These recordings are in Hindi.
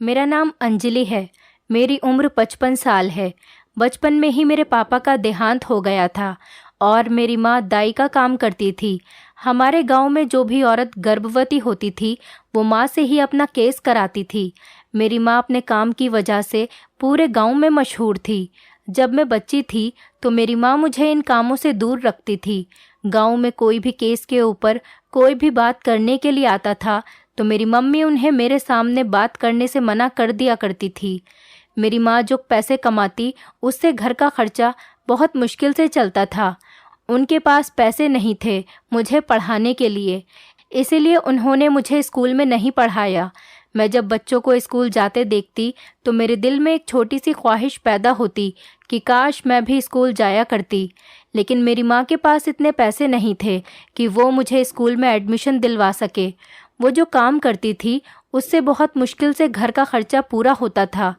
मेरा नाम अंजलि है। मेरी उम्र 55 साल है। बचपन में ही मेरे पापा का देहांत हो गया था और मेरी माँ दाई का काम करती थी। हमारे गांव में जो भी औरत गर्भवती होती थी वो माँ से ही अपना केस कराती थी। मेरी माँ अपने काम की वजह से पूरे गांव में मशहूर थी। जब मैं बच्ची थी तो मेरी माँ मुझे इन कामों से दूर रखती थी। गांव में कोई भी केस के ऊपर कोई भी बात करने के लिए आता था तो मेरी मम्मी उन्हें मेरे सामने बात करने से मना कर दिया करती थी। मेरी माँ जो पैसे कमाती उससे घर का खर्चा बहुत मुश्किल से चलता था। उनके पास पैसे नहीं थे मुझे पढ़ाने के लिए, इसीलिए उन्होंने मुझे स्कूल में नहीं पढ़ाया। मैं जब बच्चों को स्कूल जाते देखती तो मेरे दिल में एक छोटी सी ख्वाहिश पैदा होती कि काश मैं भी स्कूल जाया करती। लेकिन मेरी माँ के पास इतने पैसे नहीं थे कि वो मुझे स्कूल में एडमिशन दिलवा सके। वो जो काम करती थी उससे बहुत मुश्किल से घर का खर्चा पूरा होता था।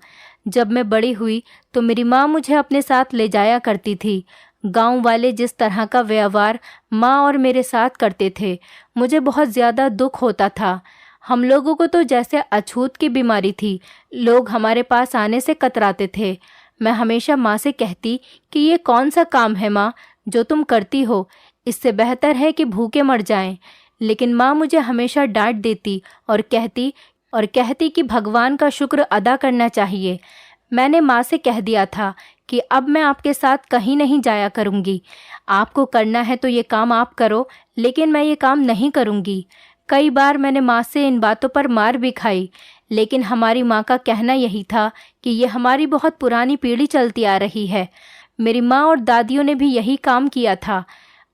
जब मैं बड़ी हुई तो मेरी माँ मुझे अपने साथ ले जाया करती थी। गांव वाले जिस तरह का व्यवहार माँ और मेरे साथ करते थे मुझे बहुत ज़्यादा दुख होता था। हम लोगों को तो जैसे अछूत की बीमारी थी, लोग हमारे पास आने से कतराते थे। मैं हमेशा माँ से कहती कि ये कौन सा काम है माँ जो तुम करती हो, इससे बेहतर है कि भूखे मर जाएं। लेकिन माँ मुझे हमेशा डांट देती और कहती कि भगवान का शुक्र अदा करना चाहिए। मैंने माँ से कह दिया था कि अब मैं आपके साथ कहीं नहीं जाया करूँगी। आपको करना है तो ये काम आप करो, लेकिन मैं ये काम नहीं करूँगी। कई बार मैंने माँ से इन बातों पर मार भी खाई, लेकिन हमारी माँ का कहना यही था कि ये हमारी बहुत पुरानी पीढ़ी चलती आ रही है। मेरी माँ और दादियों ने भी यही काम किया था,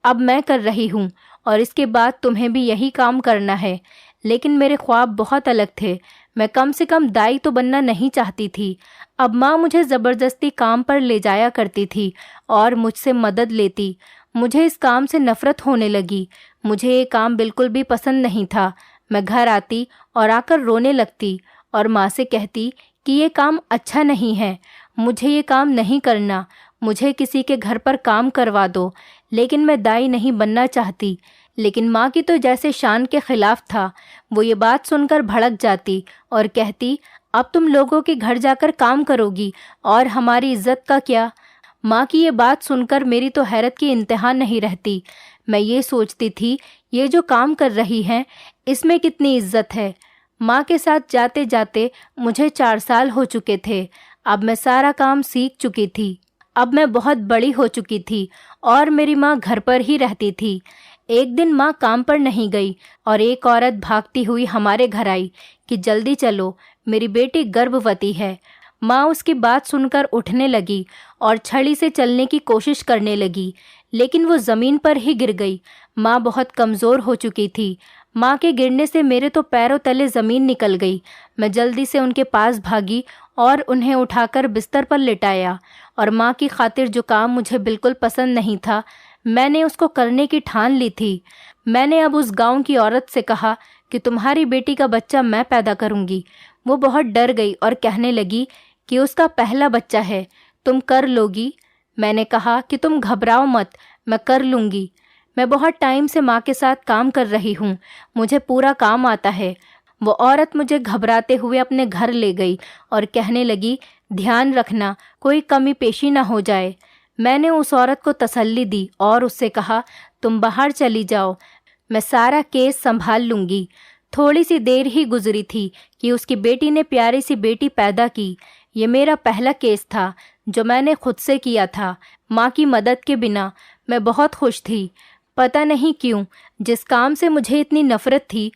अब मैं कर रही हूँ और इसके बाद तुम्हें भी यही काम करना है। लेकिन मेरे ख्वाब बहुत अलग थे। मैं कम से कम दाई तो बनना नहीं चाहती थी। अब माँ मुझे ज़बरदस्ती काम पर ले जाया करती थी और मुझसे मदद लेती। मुझे इस काम से नफ़रत होने लगी। मुझे ये काम बिल्कुल भी पसंद नहीं था। मैं घर आती और आकर रोने लगती और माँ से कहती कि ये काम अच्छा नहीं है, मुझे ये काम नहीं करना, मुझे किसी के घर पर काम करवा दो। लेकिन मैं दाई नहीं बनना चाहती। लेकिन माँ की तो जैसे शान के खिलाफ था। वो ये बात सुनकर भड़क जाती और कहती, अब तुम लोगों के घर जाकर काम करोगी और हमारी इज्जत का क्या। माँ की ये बात सुनकर मेरी तो हैरत की इंतहा नहीं रहती। मैं ये सोचती थी ये जो काम कर रही हैं इसमें कितनी इज्जत है। माँ के साथ जाते जाते मुझे 4 साल हो चुके थे। अब मैं सारा काम सीख चुकी थी। अब मैं बहुत बड़ी हो चुकी थी और मेरी माँ घर पर ही रहती थी। एक दिन माँ काम पर नहीं गई और एक औरत भागती हुई हमारे घर आई कि जल्दी चलो, मेरी बेटी गर्भवती है। माँ उसकी बात सुनकर उठने लगी और छड़ी से चलने की कोशिश करने लगी, लेकिन वो ज़मीन पर ही गिर गई। माँ बहुत कमज़ोर हो चुकी थी। माँ के गिरने से मेरे तो पैरों तले ज़मीन निकल गई। मैं जल्दी से उनके पास भागी और उन्हें उठाकर बिस्तर पर लिटाया और माँ की खातिर जो काम मुझे बिल्कुल पसंद नहीं था, मैंने उसको करने की ठान ली थी। मैंने अब उस गांव की औरत से कहा कि तुम्हारी बेटी का बच्चा मैं पैदा करूंगी। वो बहुत डर गई और कहने लगी कि उसका पहला बच्चा है, तुम कर लोगी। मैंने कहा कि तुम घबराओ मत, मैं कर लूँगी। मैं बहुत टाइम से माँ के साथ काम कर रही हूँ, मुझे पूरा काम आता है। वो औरत मुझे घबराते हुए अपने घर ले गई और कहने लगी, ध्यान रखना कोई कमी पेशी ना हो जाए। मैंने उस औरत को तसल्ली दी और उससे कहा, तुम बाहर चली जाओ, मैं सारा केस संभाल लूँगी। थोड़ी सी देर ही गुजरी थी कि उसकी बेटी ने प्यारी सी बेटी पैदा की। ये मेरा पहला केस था जो मैंने खुद से किया था, माँ की मदद के बिना। मैं बहुत खुश थी। पता नहीं क्यों, जिस काम से मुझे इतनी नफ़रत थी,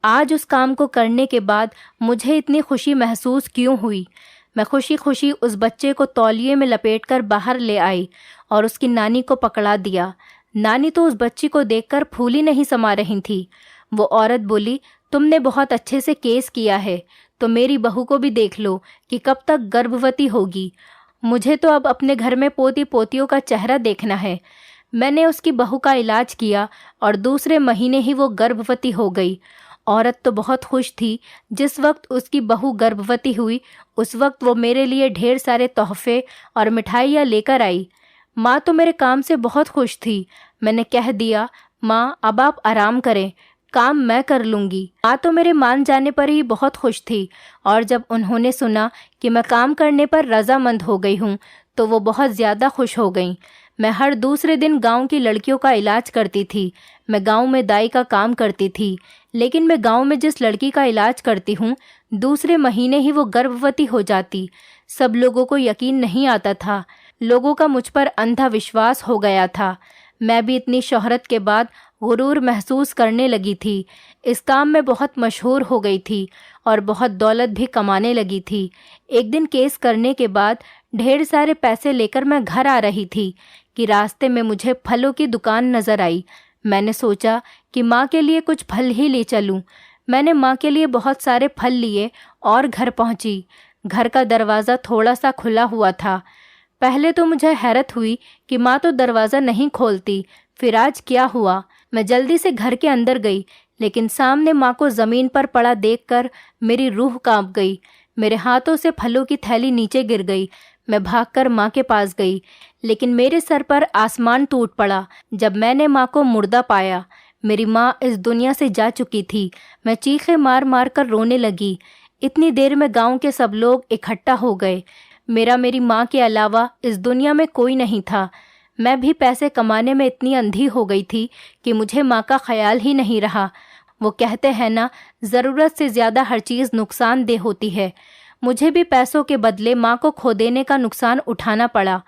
आज उस काम को करने के बाद मुझे इतनी खुशी महसूस क्यों हुई। मैं खुशी खुशी उस बच्चे को तौलिए में लपेटकर बाहर ले आई और उसकी नानी को पकड़ा दिया। नानी तो उस बच्ची को देखकर फूली नहीं समा रही थी। वो औरत बोली, तुमने बहुत अच्छे से केस किया है, तो मेरी बहू को भी देख लो कि कब तक गर्भवती होगी। मुझे तो अब अपने घर में पोती पोतियों का चेहरा देखना है। मैंने उसकी बहू का इलाज किया और दूसरे महीने ही वो गर्भवती हो गई। औरत तो बहुत खुश थी। जिस वक्त उसकी बहू गर्भवती हुई उस वक्त वो मेरे लिए ढेर सारे तोहफे और मिठाइयाँ लेकर आई। माँ तो मेरे काम से बहुत खुश थी। मैंने कह दिया, माँ अब आप आराम करें, काम मैं कर लूँगी। माँ तो मेरे मान जाने पर ही बहुत खुश थी, और जब उन्होंने सुना कि मैं काम करने पर रजामंद हो गई हूँ तो वो बहुत ज़्यादा खुश हो गईं। मैं हर दूसरे दिन गांव की लड़कियों का इलाज करती थी। मैं गांव में दाई का काम करती थी, लेकिन मैं गांव में जिस लड़की का इलाज करती हूँ दूसरे महीने ही वो गर्भवती हो जाती। सब लोगों को यकीन नहीं आता था। लोगों का मुझ पर अंधा विश्वास हो गया था। मैं भी इतनी शोहरत के बाद गुरूर महसूस करने लगी थी। इस काम में बहुत मशहूर हो गई थी और बहुत दौलत भी कमाने लगी थी। एक दिन केस करने के बाद ढेर सारे पैसे लेकर मैं घर आ रही थी कि रास्ते में मुझे फलों की दुकान नजर आई। मैंने सोचा कि माँ के लिए कुछ फल ही ले चलूं। मैंने माँ के लिए बहुत सारे फल लिए और घर पहुंची। घर का दरवाज़ा थोड़ा सा खुला हुआ था। पहले तो मुझे हैरत हुई कि माँ तो दरवाज़ा नहीं खोलती, फिर आज क्या हुआ। मैं जल्दी से घर के अंदर गई, लेकिन सामने माँ को ज़मीन पर पड़ा देखकर मेरी रूह कांप गई। मेरे हाथों से फलों की थैली नीचे गिर गई। मैं भागकर माँ के पास गई, लेकिन मेरे सर पर आसमान टूट पड़ा जब मैंने माँ को मुर्दा पाया। मेरी माँ इस दुनिया से जा चुकी थी। मैं चीखें मार मार कर रोने लगी। इतनी देर में गांव के सब लोग इकट्ठा हो गए। मेरी माँ के अलावा इस दुनिया में कोई नहीं था। मैं भी पैसे कमाने में इतनी अंधी हो गई थी कि मुझे माँ का ख्याल ही नहीं रहा। वो कहते हैं ना, ज़रूरत से ज़्यादा हर चीज़ नुकसानदेह होती है। मुझे भी पैसों के बदले माँ को खो देने का नुकसान उठाना पड़ा।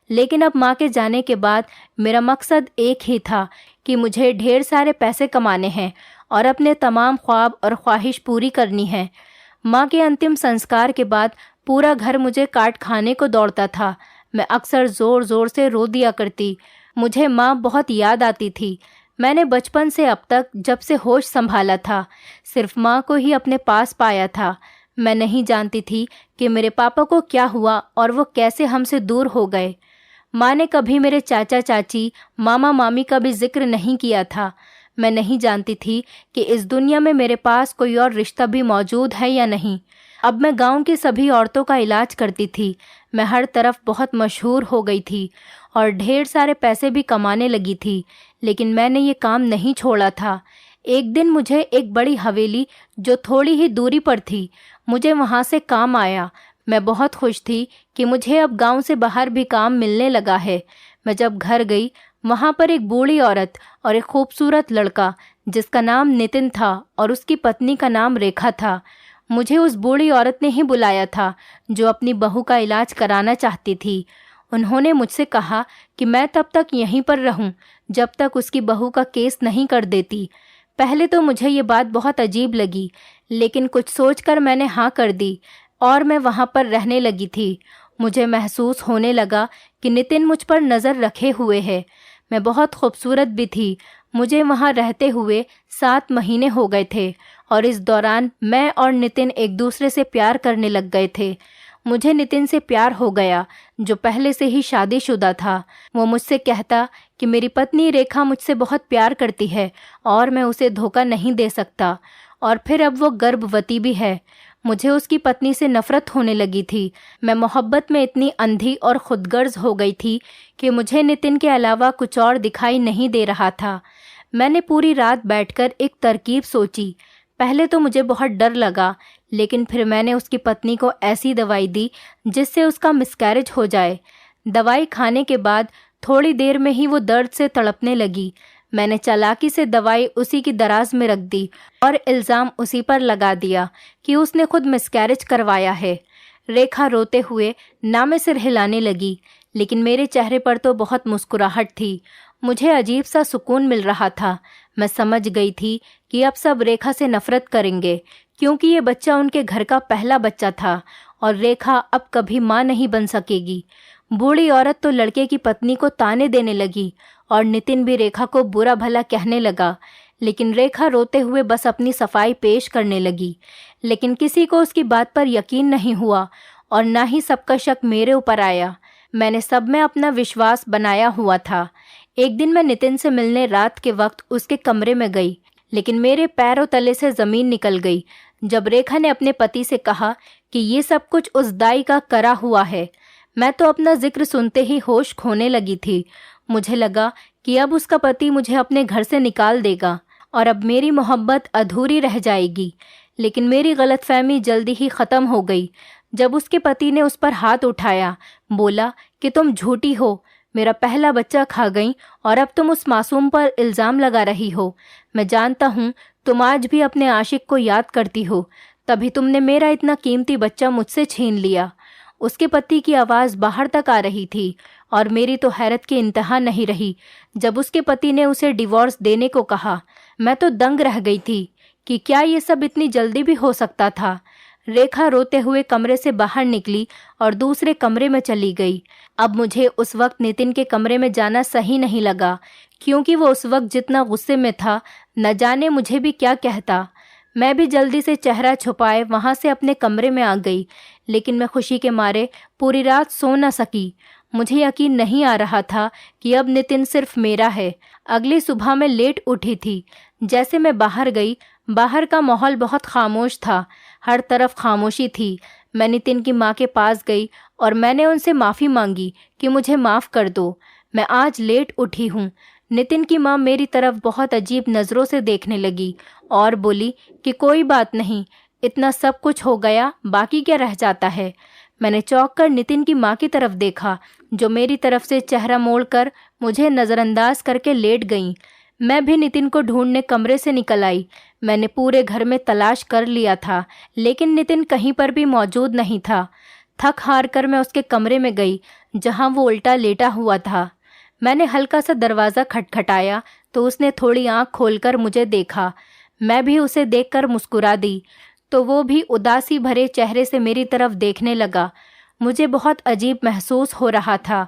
लेकिन अब माँ के जाने के बाद मेरा मकसद एक ही था कि मुझे ढेर सारे पैसे कमाने हैं और अपने तमाम ख्वाब और ख्वाहिश पूरी करनी है। माँ के अंतिम संस्कार के बाद पूरा घर मुझे काट खाने को दौड़ता था। मैं अक्सर ज़ोर ज़ोर से रो दिया करती। मुझे माँ बहुत याद आती थी। मैंने बचपन से अब तक जब से होश संभाला था सिर्फ माँ को ही अपने पास पाया था। मैं नहीं जानती थी कि मेरे पापा को क्या हुआ और वो कैसे हमसे दूर हो गए। माँ ने कभी मेरे चाचा चाची, मामा मामी का भी जिक्र नहीं किया था। मैं नहीं जानती थी कि इस दुनिया में मेरे पास कोई और रिश्ता भी मौजूद है या नहीं। अब मैं गांव की सभी औरतों का इलाज करती थी। मैं हर तरफ बहुत मशहूर हो गई थी और ढेर सारे पैसे भी कमाने लगी थी, लेकिन मैंने ये काम नहीं छोड़ा था। एक दिन मुझे एक बड़ी हवेली जो थोड़ी ही दूरी पर थी, मुझे वहाँ से काम आया। मैं बहुत खुश थी कि मुझे अब गांव से बाहर भी काम मिलने लगा है। मैं जब घर गई, वहाँ पर एक बूढ़ी औरत और एक खूबसूरत लड़का जिसका नाम नितिन था और उसकी पत्नी का नाम रेखा था। मुझे उस बूढ़ी औरत ने ही बुलाया था जो अपनी बहू का इलाज कराना चाहती थी। उन्होंने मुझसे कहा कि मैं तब तक यहीं पर रहूं जब तक उसकी बहू का केस नहीं कर देती। पहले तो मुझे ये बात बहुत अजीब लगी, लेकिन कुछ सोचकर मैंने हाँ कर दी और मैं वहाँ पर रहने लगी थी। मुझे महसूस होने लगा कि नितिन मुझ पर नज़र रखे हुए है। मैं बहुत खूबसूरत भी थी। मुझे वहाँ रहते हुए 7 महीने हो गए थे और इस दौरान मैं और नितिन एक दूसरे से प्यार करने लग गए थे। मुझे नितिन से प्यार हो गया जो पहले से ही शादीशुदा था। वो मुझसे कहता कि मेरी पत्नी रेखा मुझसे बहुत प्यार करती है और मैं उसे धोखा नहीं दे सकता, और फिर अब वो गर्भवती भी है। मुझे उसकी पत्नी से नफरत होने लगी थी। मैं मोहब्बत में इतनी अंधी और खुदगर्ज हो गई थी कि मुझे नितिन के अलावा कुछ और दिखाई नहीं दे रहा था। मैंने पूरी रात बैठकर एक तरकीब सोची। पहले तो मुझे बहुत डर लगा, लेकिन फिर मैंने उसकी पत्नी को ऐसी दवाई दी जिससे उसका मिसकैरेज हो जाए। दवाई खाने के बाद थोड़ी देर में ही वो दर्द से तड़पने लगी। मैंने चालाकी से दवाई उसी की दराज में रख दी और इल्ज़ाम उसी पर लगा दिया कि उसने खुद मिसकैरेज करवाया है। रेखा रोते हुए नामे सिर हिलाने लगी, लेकिन मेरे चेहरे पर तो बहुत मुस्कुराहट थी। मुझे अजीब सा सुकून मिल रहा था। मैं समझ गई थी कि अब सब रेखा से नफरत करेंगे, क्योंकि ये बच्चा उनके घर का पहला बच्चा था और रेखा अब कभी माँ नहीं बन सकेगी। बूढ़ी औरत तो लड़के की पत्नी को ताने देने लगी और नितिन भी रेखा को बुरा भला कहने लगा, लेकिन रेखा रोते हुए बस अपनी सफाई पेश करने लगी। लेकिन किसी को उसकी बात पर यकीन नहीं हुआ और ना ही सबका शक मेरे ऊपर आया। मैंने सब में अपना विश्वास बनाया हुआ था। एक दिन मैं नितिन से मिलने रात के वक्त उसके कमरे में गई, लेकिन मेरे पैरों तले से ज़मीन निकल गई जब रेखा ने अपने पति से कहा कि ये सब कुछ उस दाई का करा हुआ है। मैं तो अपना जिक्र सुनते ही होश खोने लगी थी। मुझे लगा कि अब उसका पति मुझे अपने घर से निकाल देगा और अब मेरी मोहब्बत अधूरी रह जाएगी। लेकिन मेरी गलतफहमी जल्दी ही ख़त्म हो गई जब उसके पति ने उस पर हाथ उठाया। बोला कि तुम झूठी हो, मेरा पहला बच्चा खा गई और अब तुम उस मासूम पर इल्ज़ाम लगा रही हो। मैं जानता हूँ तुम आज भी अपने आशिक को याद करती हो, तभी तुमने मेरा इतना कीमती बच्चा मुझसे छीन लिया। उसके पति की आवाज़ बाहर तक आ रही थी और मेरी तो हैरत की इंतहा नहीं रही जब उसके पति ने उसे डिवोर्स देने को कहा। मैं तो दंग रह गई थी कि क्या ये सब इतनी जल्दी भी हो सकता था। रेखा रोते हुए कमरे से बाहर निकली और दूसरे कमरे में चली गई। अब मुझे उस वक्त नितिन के कमरे में जाना सही नहीं लगा, क्योंकि वो उस वक्त जितना गुस्से में था न जाने मुझे भी क्या कहता। मैं भी जल्दी से चेहरा छुपाए वहाँ से अपने कमरे में आ गई, लेकिन मैं खुशी के मारे पूरी रात सो न सकी। मुझे यकीन नहीं आ रहा था कि अब नितिन सिर्फ मेरा है। अगली सुबह मैं लेट उठी थी। जैसे मैं बाहर गई, बाहर का माहौल बहुत खामोश था, हर तरफ खामोशी थी। मैं नितिन की माँ के पास गई और मैंने उनसे माफ़ी मांगी कि मुझे माफ़ कर दो, मैं आज लेट उठी हूँ। नितिन की माँ मेरी तरफ बहुत अजीब नज़रों से देखने लगी और बोली कि कोई बात नहीं, इतना सब कुछ हो गया, बाकी क्या रह जाता है। मैंने चौंक कर नितिन की माँ की तरफ देखा, जो मेरी तरफ से चेहरा मोड़कर मुझे नज़रअंदाज करके लेट गईं। मैं भी नितिन को ढूंढने कमरे से निकल आई। मैंने पूरे घर में तलाश कर लिया था, लेकिन नितिन कहीं पर भी मौजूद नहीं था। थक हार कर मैं उसके कमरे में गई, जहां वो उल्टा लेटा हुआ था। मैंने हल्का सा दरवाज़ा खटखटाया तो उसने थोड़ी आंख खोलकर मुझे देखा। मैं भी उसे देखकर मुस्कुरा दी तो वो भी उदासी भरे चेहरे से मेरी तरफ देखने लगा। मुझे बहुत अजीब महसूस हो रहा था।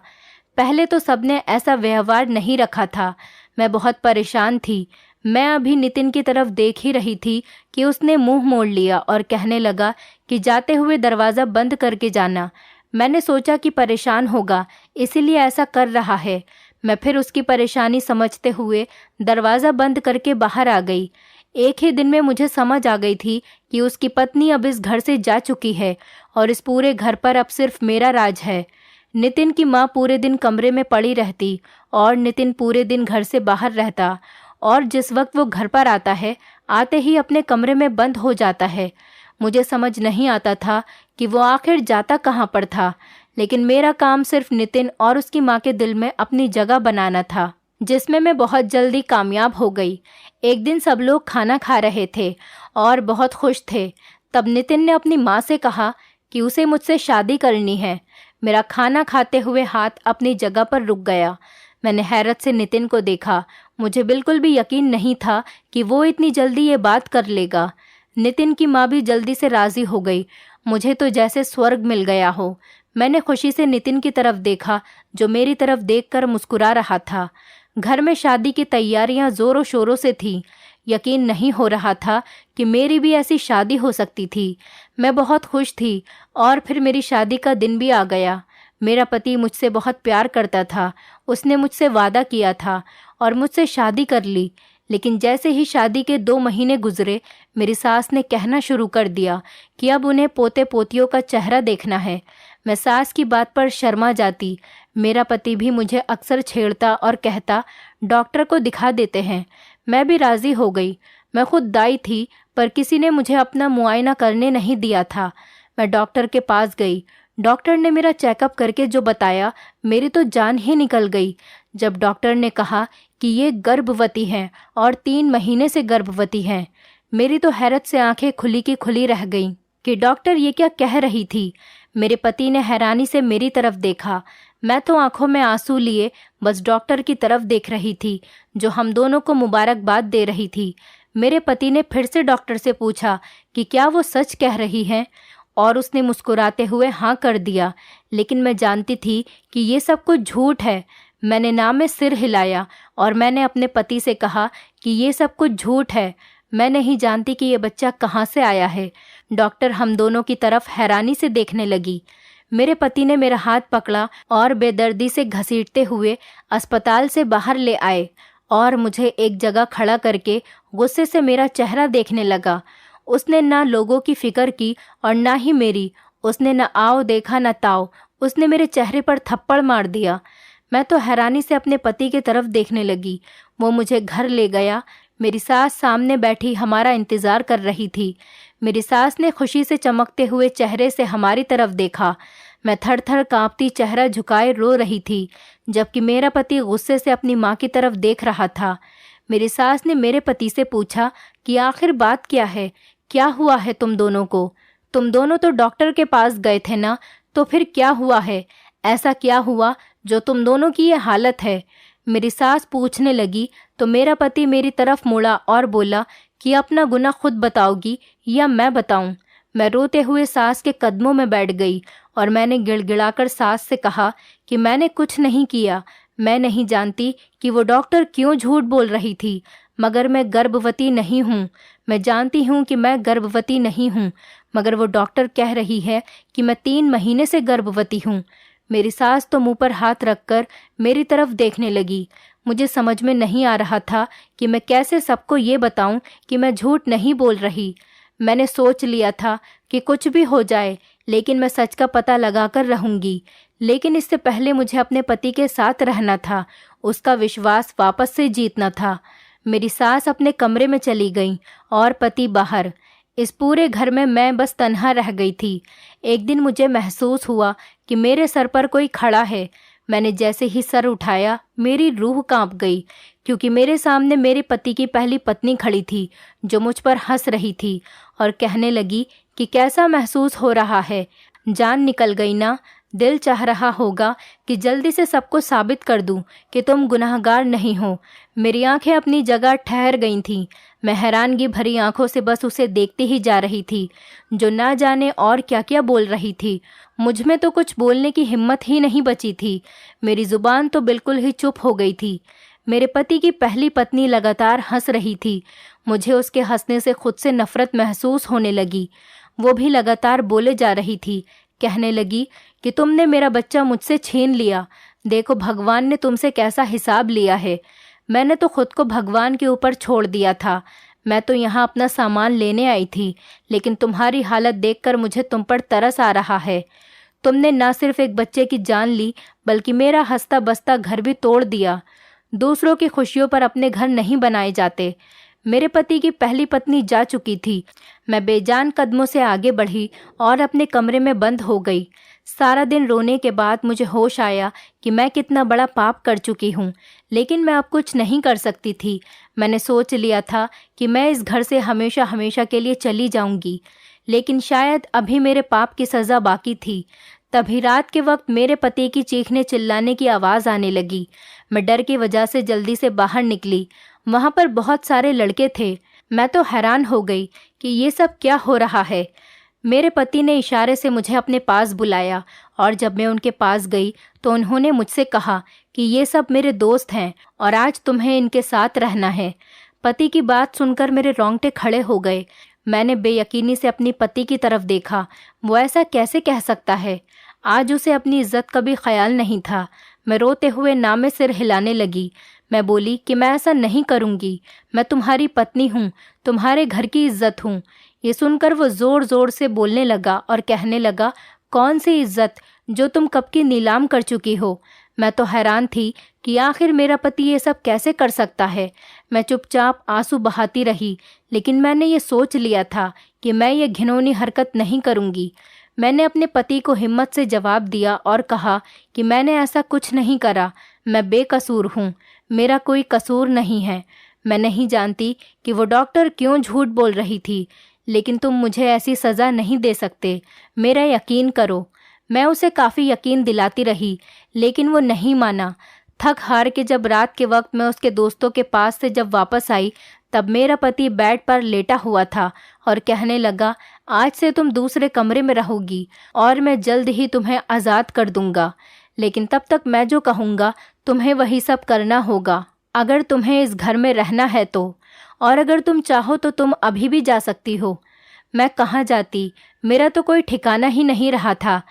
पहले तो सबने ऐसा व्यवहार नहीं रखा था। मैं बहुत परेशान थी। मैं अभी नितिन की तरफ देख ही रही थी कि उसने मुंह मोड़ लिया और कहने लगा कि जाते हुए दरवाज़ा बंद करके जाना। मैंने सोचा कि परेशान होगा, इसीलिए ऐसा कर रहा है। मैं फिर उसकी परेशानी समझते हुए दरवाज़ा बंद करके बाहर आ गई। एक ही दिन में मुझे समझ आ गई थी कि उसकी पत्नी अब इस घर से जा चुकी है और इस पूरे घर पर अब सिर्फ मेरा राज है। नितिन की माँ पूरे दिन कमरे में पड़ी रहती और नितिन पूरे दिन घर से बाहर रहता, और जिस वक्त वो घर पर आता है, आते ही अपने कमरे में बंद हो जाता है। मुझे समझ नहीं आता था कि वो आखिर जाता कहाँ पर था, लेकिन मेरा काम सिर्फ नितिन और उसकी माँ के दिल में अपनी जगह बनाना था, जिसमें मैं बहुत जल्दी कामयाब हो गई। एक दिन सब लोग खाना खा रहे थे और बहुत खुश थे। तब नितिन ने अपनी माँ से कहा कि उसे मुझसे शादी करनी है। मेरा खाना खाते हुए हाथ अपनी जगह पर रुक गया। मैंने हैरत से नितिन को देखा। मुझे बिल्कुल भी यकीन नहीं था कि वो इतनी जल्दी ये बात कर लेगा। नितिन की माँ भी जल्दी से राज़ी हो गई। मुझे तो जैसे स्वर्ग मिल गया हो। मैंने खुशी से नितिन की तरफ देखा, जो मेरी तरफ देखकर मुस्कुरा रहा था। घर में शादी की तैयारियां ज़ोरों शोरों से थीं। यकीन नहीं हो रहा था कि मेरी भी ऐसी शादी हो सकती थी। मैं बहुत खुश थी और फिर मेरी शादी का दिन भी आ गया। मेरा पति मुझसे बहुत प्यार करता था। उसने मुझसे वादा किया था और मुझसे शादी कर ली। लेकिन जैसे ही शादी के 2 महीने गुजरे, मेरी सास ने कहना शुरू कर दिया कि अब उन्हें पोते पोतियों का चेहरा देखना है। मैं सास की बात पर शर्मा जाती। मेरा पति भी मुझे अक्सर छेड़ता और कहता, डॉक्टर को दिखा देते हैं। मैं भी राज़ी हो गई। मैं खुद दाई थी, पर किसी ने मुझे अपना मुआयना करने नहीं दिया था। मैं डॉक्टर के पास गई। डॉक्टर ने मेरा चेकअप करके जो बताया, मेरी तो जान ही निकल गई। जब डॉक्टर ने कहा कि ये गर्भवती हैं और 3 महीने से गर्भवती हैं, मेरी तो हैरत से आंखें खुली की खुली रह गईं कि डॉक्टर ये क्या कह रही थी। मेरे पति ने हैरानी से मेरी तरफ देखा। मैं तो आंखों में आंसू लिए बस डॉक्टर की तरफ देख रही थी, जो हम दोनों को मुबारकबाद दे रही थी। मेरे पति ने फिर से डॉक्टर से पूछा कि क्या वो सच कह रही हैं, और उसने मुस्कुराते हुए हाँ कर दिया। लेकिन मैं जानती थी कि ये सब कुछ झूठ है। मैंने ना में सिर हिलाया और मैंने अपने पति से कहा कि ये सब कुछ झूठ है। मैं नहीं जानती कि ये बच्चा कहाँ से आया है। डॉक्टर हम दोनों की तरफ हैरानी से देखने लगी। मेरे पति ने मेरा हाथ पकड़ा और बेदर्दी से घसीटते हुए अस्पताल से बाहर ले आए और मुझे एक जगह खड़ा करके गुस्से से मेरा चेहरा देखने लगा। उसने ना लोगों की फिक्र की और ना ही मेरी। उसने न आओ देखा न ताओ। उसने मेरे चेहरे पर थप्पड़ मार दिया। मैं तो हैरानी से अपने पति की तरफ देखने लगी। वो मुझे घर ले गया। मेरी सास सामने बैठी हमारा इंतज़ार कर रही थी। मेरी सास ने खुशी से चमकते हुए चेहरे से हमारी तरफ देखा। मैं थर थर कांपती चेहरा झुकाए रो रही थी, जबकि मेरा पति गुस्से से अपनी माँ की तरफ देख रहा था। मेरी सास ने मेरे पति से पूछा कि आखिर बात क्या है, क्या हुआ है तुम दोनों को? तुम दोनों तो डॉक्टर के पास गए थे ना, तो फिर क्या हुआ है? ऐसा क्या हुआ जो तुम दोनों की ये हालत है? मेरी सास पूछने लगी तो मेरा पति मेरी तरफ मुड़ा और बोला कि अपना गुनाह खुद बताओगी या मैं बताऊं? मैं रोते हुए सास के कदमों में बैठ गई और मैंने गिड़गिड़ाकर सास से कहा कि मैंने कुछ नहीं किया। मैं नहीं जानती कि वो डॉक्टर क्यों झूठ बोल रही थी, मगर मैं गर्भवती नहीं हूँ। मैं जानती हूँ कि मैं गर्भवती नहीं हूँ, मगर वो डॉक्टर कह रही है कि मैं 3 महीने से गर्भवती हूँ। मेरी सास तो मुंह पर हाथ रखकर मेरी तरफ देखने लगी। मुझे समझ में नहीं आ रहा था कि मैं कैसे सबको ये बताऊं कि मैं झूठ नहीं बोल रही। मैंने सोच लिया था कि कुछ भी हो जाए, लेकिन मैं सच का पता लगाकर रहूंगी। लेकिन इससे पहले मुझे अपने पति के साथ रहना था, उसका विश्वास वापस से जीतना था। मेरी सास अपने कमरे में चली गई और पति बाहर। इस पूरे घर में मैं बस तन्हा रह गई थी। एक दिन मुझे महसूस हुआ कि मेरे सर पर कोई खड़ा है। मैंने जैसे ही सर उठाया, मेरी रूह कांप गई, क्योंकि मेरे सामने मेरे पति की पहली पत्नी खड़ी थी, जो मुझ पर हंस रही थी और कहने लगी कि कैसा महसूस हो रहा है? जान निकल गई ना? दिल चाह रहा होगा कि जल्दी से सबको साबित कर दूं कि तुम गुनाहगार नहीं हो। मेरी आंखें अपनी जगह ठहर गई थीं। मैं हैरानगी भरी आंखों से बस उसे देखती ही जा रही थी, जो ना जाने और क्या क्या बोल रही थी। मुझ में तो कुछ बोलने की हिम्मत ही नहीं बची थी। मेरी जुबान तो बिल्कुल ही चुप हो गई थी। मेरे पति की पहली पत्नी लगातार हंस रही थी। मुझे उसके हंसने से खुद से नफरत महसूस होने लगी। वो भी लगातार बोले जा रही थी। कहने लगी कि तुमने मेरा बच्चा मुझसे छीन लिया। देखो भगवान ने तुमसे कैसा हिसाब लिया है। मैंने तो खुद को भगवान के ऊपर छोड़ दिया था। मैं तो यहाँ अपना सामान लेने आई थी, लेकिन तुम्हारी हालत देखकर मुझे तुम पर तरस आ रहा है। तुमने न सिर्फ एक बच्चे की जान ली, बल्कि मेरा हंसता बसता घर भी तोड़ दिया। दूसरों की खुशियों पर अपने घर नहीं बनाए जाते। मेरे पति की पहली पत्नी जा चुकी थी। मैं बेजान कदमों से आगे बढ़ी और अपने कमरे में बंद हो गई। सारा दिन रोने के बाद मुझे होश आया कि मैं कितना बड़ा पाप कर चुकी हूँ, लेकिन मैं अब कुछ नहीं कर सकती थी। मैंने सोच लिया था कि मैं इस घर से हमेशा हमेशा के लिए चली जाऊंगी, लेकिन शायद अभी मेरे पाप की सज़ा बाकी थी। तभी रात के वक्त मेरे पति की चीखने चिल्लाने की आवाज़ आने लगी। मैं डर की वजह से जल्दी से बाहर निकली। वहाँ पर बहुत सारे लड़के थे। मैं तो हैरान हो गई कि ये सब क्या हो रहा है। मेरे पति ने इशारे से मुझे अपने पास बुलाया और जब मैं उनके पास गई तो उन्होंने मुझसे कहा कि ये सब मेरे दोस्त हैं और आज तुम्हें इनके साथ रहना है। पति की बात सुनकर मेरे रोंगटे खड़े हो गए। मैंने बेयकीनी से अपनी पति की तरफ देखा। वो ऐसा कैसे कह सकता है? आज उसे अपनी इज्जत का भी ख्याल नहीं था। मैं रोते हुए नामे सिर हिलाने लगी। मैं बोली कि मैं ऐसा नहीं करूँगी। मैं तुम्हारी पत्नी हूँ, तुम्हारे घर की इज्जत हूँ। ये सुनकर वो ज़ोर ज़ोर से बोलने लगा और कहने लगा, कौन सी इज्जत जो तुम कब की नीलाम कर चुकी हो? मैं तो हैरान थी कि आखिर मेरा पति ये सब कैसे कर सकता है। मैं चुपचाप आंसू बहाती रही, लेकिन मैंने ये सोच लिया था कि मैं ये घिनौनी हरकत नहीं करूँगी। मैंने अपने पति को हिम्मत से जवाब दिया और कहा कि मैंने ऐसा कुछ नहीं करा। मैं बेकसूर हूँ, मेरा कोई कसूर नहीं है। मैं नहीं जानती कि वो डॉक्टर क्यों झूठ बोल रही थी, लेकिन तुम मुझे ऐसी सज़ा नहीं दे सकते। मेरा यकीन करो। मैं उसे काफ़ी यकीन दिलाती रही, लेकिन वो नहीं माना। थक हार के जब रात के वक्त मैं उसके दोस्तों के पास से जब वापस आई, तब मेरा पति बेड पर लेटा हुआ था और कहने लगा, आज से तुम दूसरे कमरे में रहोगी और मैं जल्द ही तुम्हें आज़ाद कर दूंगा। लेकिन तब तक मैं जो कहूँगा तुम्हें वही सब करना होगा, अगर तुम्हें इस घर में रहना है तो। और अगर तुम चाहो तो तुम अभी भी जा सकती हो। मैं कहाँ जाती? मेरा तो कोई ठिकाना ही नहीं रहा था।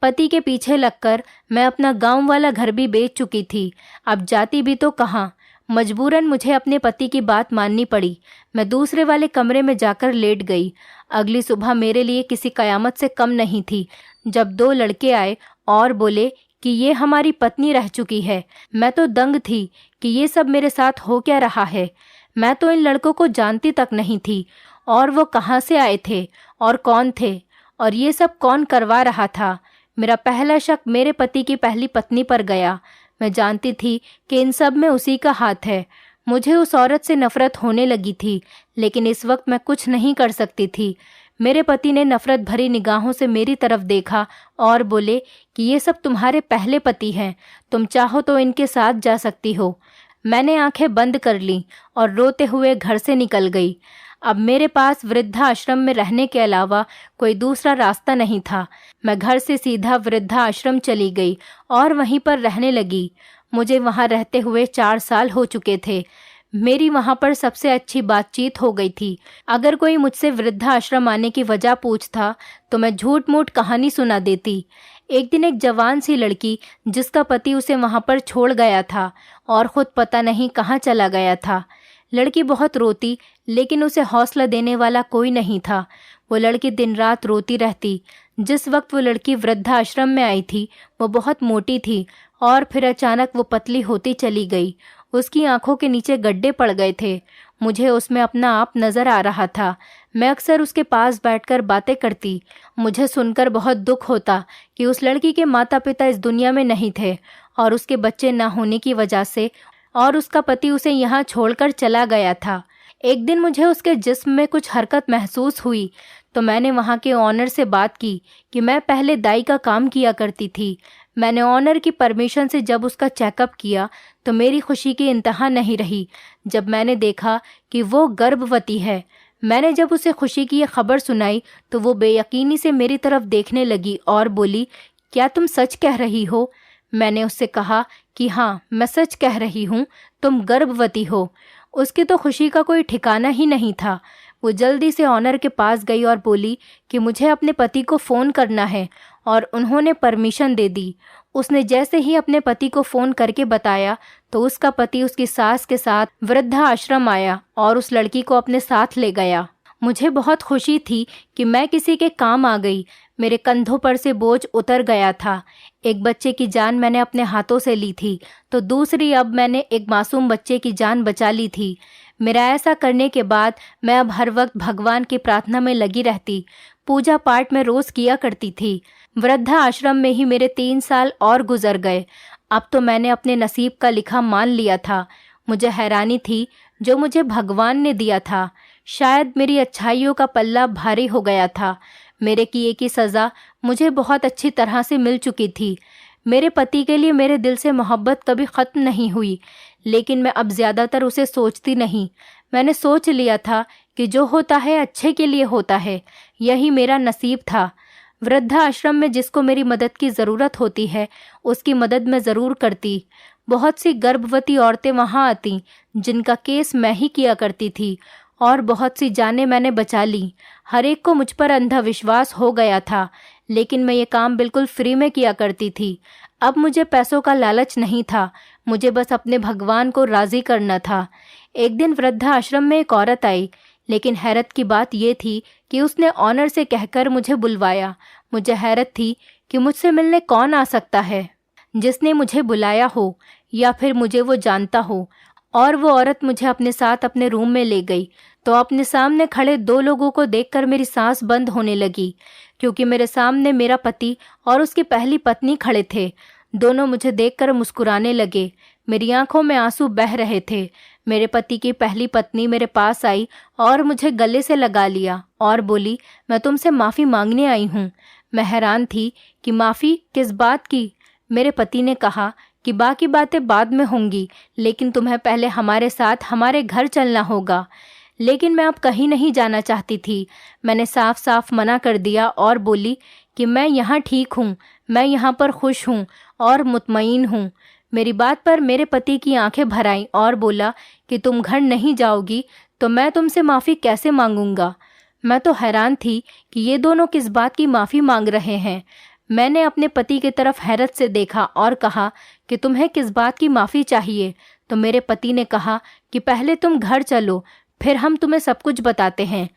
पति के पीछे लगकर मैं अपना गांव वाला घर भी बेच चुकी थी। अब जाती भी तो कहाँ? मजबूरन मुझे अपने पति की बात माननी पड़ी। मैं दूसरे वाले कमरे में जाकर लेट गई। अगली सुबह मेरे लिए किसी कयामत से कम नहीं थी, जब 2 लड़के आए और बोले कि ये हमारी पत्नी रह चुकी है। मैं तो दंग थी कि ये सब मेरे साथ हो क्या रहा है। मैं तो इन लड़कों को जानती तक नहीं थी, और वो कहाँ से आए थे और कौन थे, और ये सब कौन करवा रहा था। मेरा पहला शक मेरे पति की पहली पत्नी पर गया। मैं जानती थी कि इन सब में उसी का हाथ है। मुझे उस औरत से नफरत होने लगी थी, लेकिन इस वक्त मैं कुछ नहीं कर सकती थी। मेरे पति ने नफरत भरी निगाहों से मेरी तरफ देखा और बोले कि ये सब तुम्हारे पहले पति हैं, तुम चाहो तो इनके साथ जा सकती हो। मैंने आंखें बंद कर लीं और रोते हुए घर से निकल गई। अब मेरे पास वृद्धाश्रम में रहने के अलावा कोई दूसरा रास्ता नहीं था। मैं घर से सीधा वृद्धाश्रम चली गई और वहीं पर रहने लगी। मुझे वहां रहते हुए 4 साल हो चुके थे। मेरी वहां पर सबसे अच्छी बातचीत हो गई थी। अगर कोई मुझसे वृद्धाश्रम आने की वजह पूछता तो मैं झूठ मूठ कहानी सुना देती। एक दिन एक जवान सी लड़की, जिसका पति उसे वहां पर छोड़ गया था और खुद पता नहीं कहाँ चला गया था। लड़की बहुत रोती, लेकिन उसे हौसला देने वाला कोई नहीं था। वो लड़की दिन रात रोती रहती। जिस वक्त वो लड़की वृद्धाश्रम में आई थी वो बहुत मोटी थी और फिर अचानक वो पतली होती चली गई। उसकी आंखों के नीचे गड्ढे पड़ गए थे। मुझे उसमें अपना आप नजर आ रहा था। मैं अक्सर उसके पास बैठकर बातें करती। मुझे सुनकर बहुत दुख होता कि उस लड़की के माता पिता इस दुनिया में नहीं थे और उसके बच्चे ना होने की वजह से और उसका पति उसे यहाँ छोड़कर चला गया था। एक दिन मुझे उसके जिस्म में कुछ हरकत महसूस हुई तो मैंने वहाँ के ऑनर से बात की कि मैं पहले दाई का काम किया करती थी। मैंने ऑनर की परमिशन से जब उसका चेकअप किया तो मेरी खुशी की इंतहा नहीं रही जब मैंने देखा कि वो गर्भवती है। मैंने जब उसे खुशी की ये खबर सुनाई तो वो बेयकीनी से मेरी तरफ देखने लगी और बोली, क्या तुम सच कह रही हो? मैंने उससे कहा कि हाँ, मैं सच कह रही हूँ, तुम गर्भवती हो। उसकी तो खुशी का कोई ठिकाना ही नहीं था। वो जल्दी से ऑनर के पास गई और बोली कि मुझे अपने पति को फ़ोन करना है, और उन्होंने परमिशन दे दी। उसने जैसे ही अपने पति को फ़ोन करके बताया तो उसका पति उसकी सास के साथ वृद्धाश्रम आया और उस लड़की को अपने साथ ले गया। मुझे बहुत खुशी थी कि मैं किसी के काम आ गई। मेरे कंधों पर से बोझ उतर गया था। एक बच्चे की जान मैंने अपने हाथों से ली थी तो दूसरी अब मैंने एक मासूम बच्चे की जान बचा ली थी। मेरा ऐसा करने के बाद मैं अब हर वक्त भगवान की प्रार्थना में लगी रहती। पूजा पाठ में रोज़ किया करती थी। वृद्धा आश्रम में ही मेरे 3 साल और गुजर गए। अब तो मैंने अपने नसीब का लिखा मान लिया था। मुझे हैरानी थी जो मुझे भगवान ने दिया था। शायद मेरी अच्छाइयों का पल्ला भारी हो गया था। मेरे किए की सज़ा मुझे बहुत अच्छी तरह से मिल चुकी थी। मेरे पति के लिए मेरे दिल से मोहब्बत कभी ख़त्म नहीं हुई, लेकिन मैं अब ज़्यादातर उसे सोचती नहीं। मैंने सोच लिया था कि जो होता है अच्छे के लिए होता है। यही मेरा नसीब था। वृद्धाश्रम में जिसको मेरी मदद की ज़रूरत होती है उसकी मदद मैं ज़रूर करती। बहुत सी गर्भवती औरतें वहाँ आती जिनका केस मैं ही किया करती थी और बहुत सी जानें मैंने बचा ली। हर एक को मुझ पर अंधा विश्वास हो गया था, लेकिन मैं ये काम बिल्कुल फ्री में किया करती थी। अब मुझे पैसों का लालच नहीं था, मुझे बस अपने भगवान को राज़ी करना था। एक दिन वृद्धाश्रम में एक औरत आई, लेकिन हैरत की बात यह थी कि उसने ऑनर से कहकर मुझे बुलवाया। मुझे हैरत थी कि मुझसे मिलने कौन आ सकता है जिसने मुझे बुलाया हो, या फिर मुझे वो जानता हो। और वो औरत मुझे अपने साथ अपने रूम में ले गई तो अपने सामने खड़े 2 लोगों को देखकर मेरी सांस बंद होने लगी, क्योंकि मेरे सामने मेरा पति और उसकी पहली पत्नी खड़े थे। दोनों मुझे देखकर मुस्कुराने लगे। मेरी आंखों में आंसू बह रहे थे। मेरे पति की पहली पत्नी मेरे पास आई और मुझे गले से लगा लिया और बोली, मैं तुमसे माफ़ी मांगने आई हूँ। मैं हैरान थी कि माफ़ी किस बात की। मेरे पति ने कहा कि बाकी बातें बाद में होंगी, लेकिन तुम्हें पहले हमारे साथ हमारे घर चलना होगा। लेकिन मैं अब कहीं नहीं जाना चाहती थी। मैंने साफ साफ मना कर दिया और बोली कि मैं यहाँ ठीक हूँ, मैं यहाँ पर खुश हूँ और मुतमईन हूँ। मेरी बात पर मेरे पति की आंखें भर आईं और बोला कि तुम घर नहीं जाओगी तो मैं तुमसे माफ़ी कैसे मांगूंगा। मैं तो हैरान थी कि ये दोनों किस बात की माफ़ी मांग रहे हैं। मैंने अपने पति की तरफ हैरत से देखा और कहा कि तुम्हें किस बात की माफ़ी चाहिए। तो मेरे पति ने कहा कि पहले तुम घर चलो, फिर हम तुम्हें सब कुछ बताते हैं।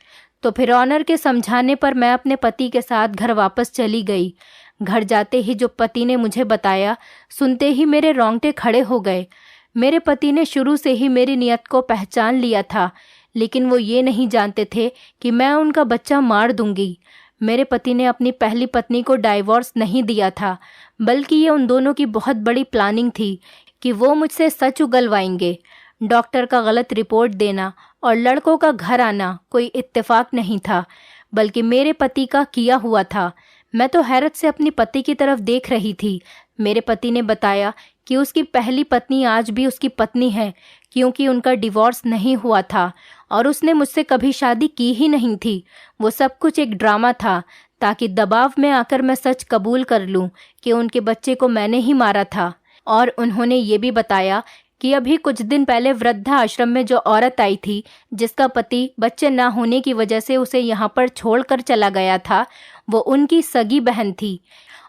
तो फिर ऑनर के समझाने पर मैं अपने पति के साथ घर वापस चली गई। घर जाते ही जो पति ने मुझे बताया, सुनते ही मेरे रोंगटे खड़े हो गए। मेरे पति ने शुरू से ही मेरी नीयत को पहचान लिया था, लेकिन वो ये नहीं जानते थे कि मैं उनका बच्चा मार दूंगी। मेरे पति ने अपनी पहली पत्नी को डाइवोर्स नहीं दिया था, बल्कि ये उन दोनों की बहुत बड़ी प्लानिंग थी कि वो मुझसे सच उगलवाएंगे। डॉक्टर का गलत रिपोर्ट देना और लड़कों का घर आना कोई इत्तेफाक नहीं था, बल्कि मेरे पति का किया हुआ था। मैं तो हैरत से अपनी पति की तरफ देख रही थी। मेरे पति ने बताया कि उसकी पहली पत्नी आज भी उसकी पत्नी है, क्योंकि उनका डिवोर्स नहीं हुआ था और उसने मुझसे कभी शादी की ही नहीं थी। वो सब कुछ एक ड्रामा था, ताकि दबाव में आकर मैं सच कबूल कर लूं कि उनके बच्चे को मैंने ही मारा था। और उन्होंने ये भी बताया कि अभी कुछ दिन पहले वृद्धा आश्रम में जो औरत आई थी, जिसका पति बच्चे ना होने की वजह से उसे यहाँ पर छोड़कर चला गया था, वो उनकी सगी बहन थी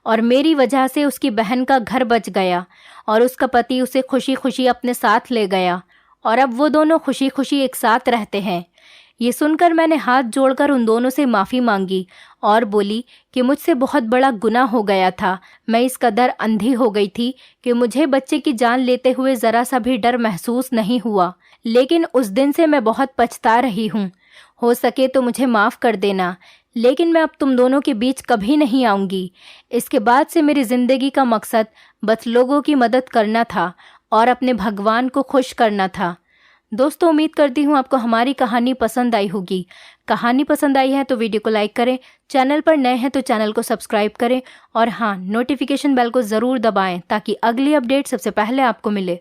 और मेरी वजह से उसकी बहन का घर बच गया और उसका पति उसे खुशी खुशी अपने साथ ले गया और अब वो दोनों खुशी खुशी एक साथ रहते हैं। ये सुनकर मैंने हाथ जोड़कर उन दोनों से माफ़ी मांगी और बोली कि मुझसे बहुत बड़ा गुनाह हो गया था। मैं इस कदर अंधी हो गई थी कि मुझे बच्चे की जान लेते हुए ज़रा सा भी डर महसूस नहीं हुआ, लेकिन उस दिन से मैं बहुत पछता रही हूँ। हो सके तो मुझे माफ़ कर देना, लेकिन मैं अब तुम दोनों के बीच कभी नहीं आऊँगी। इसके बाद से मेरी ज़िंदगी का मकसद बस लोगों की मदद करना था और अपने भगवान को खुश करना था। दोस्तों, उम्मीद करती हूँ आपको हमारी कहानी पसंद आई होगी। कहानी पसंद आई है तो वीडियो को लाइक करें, चैनल पर नए हैं तो चैनल को सब्सक्राइब करें और हाँ, नोटिफिकेशन बेल को ज़रूर दबाएं ताकि अगली अपडेट सबसे पहले आपको मिले।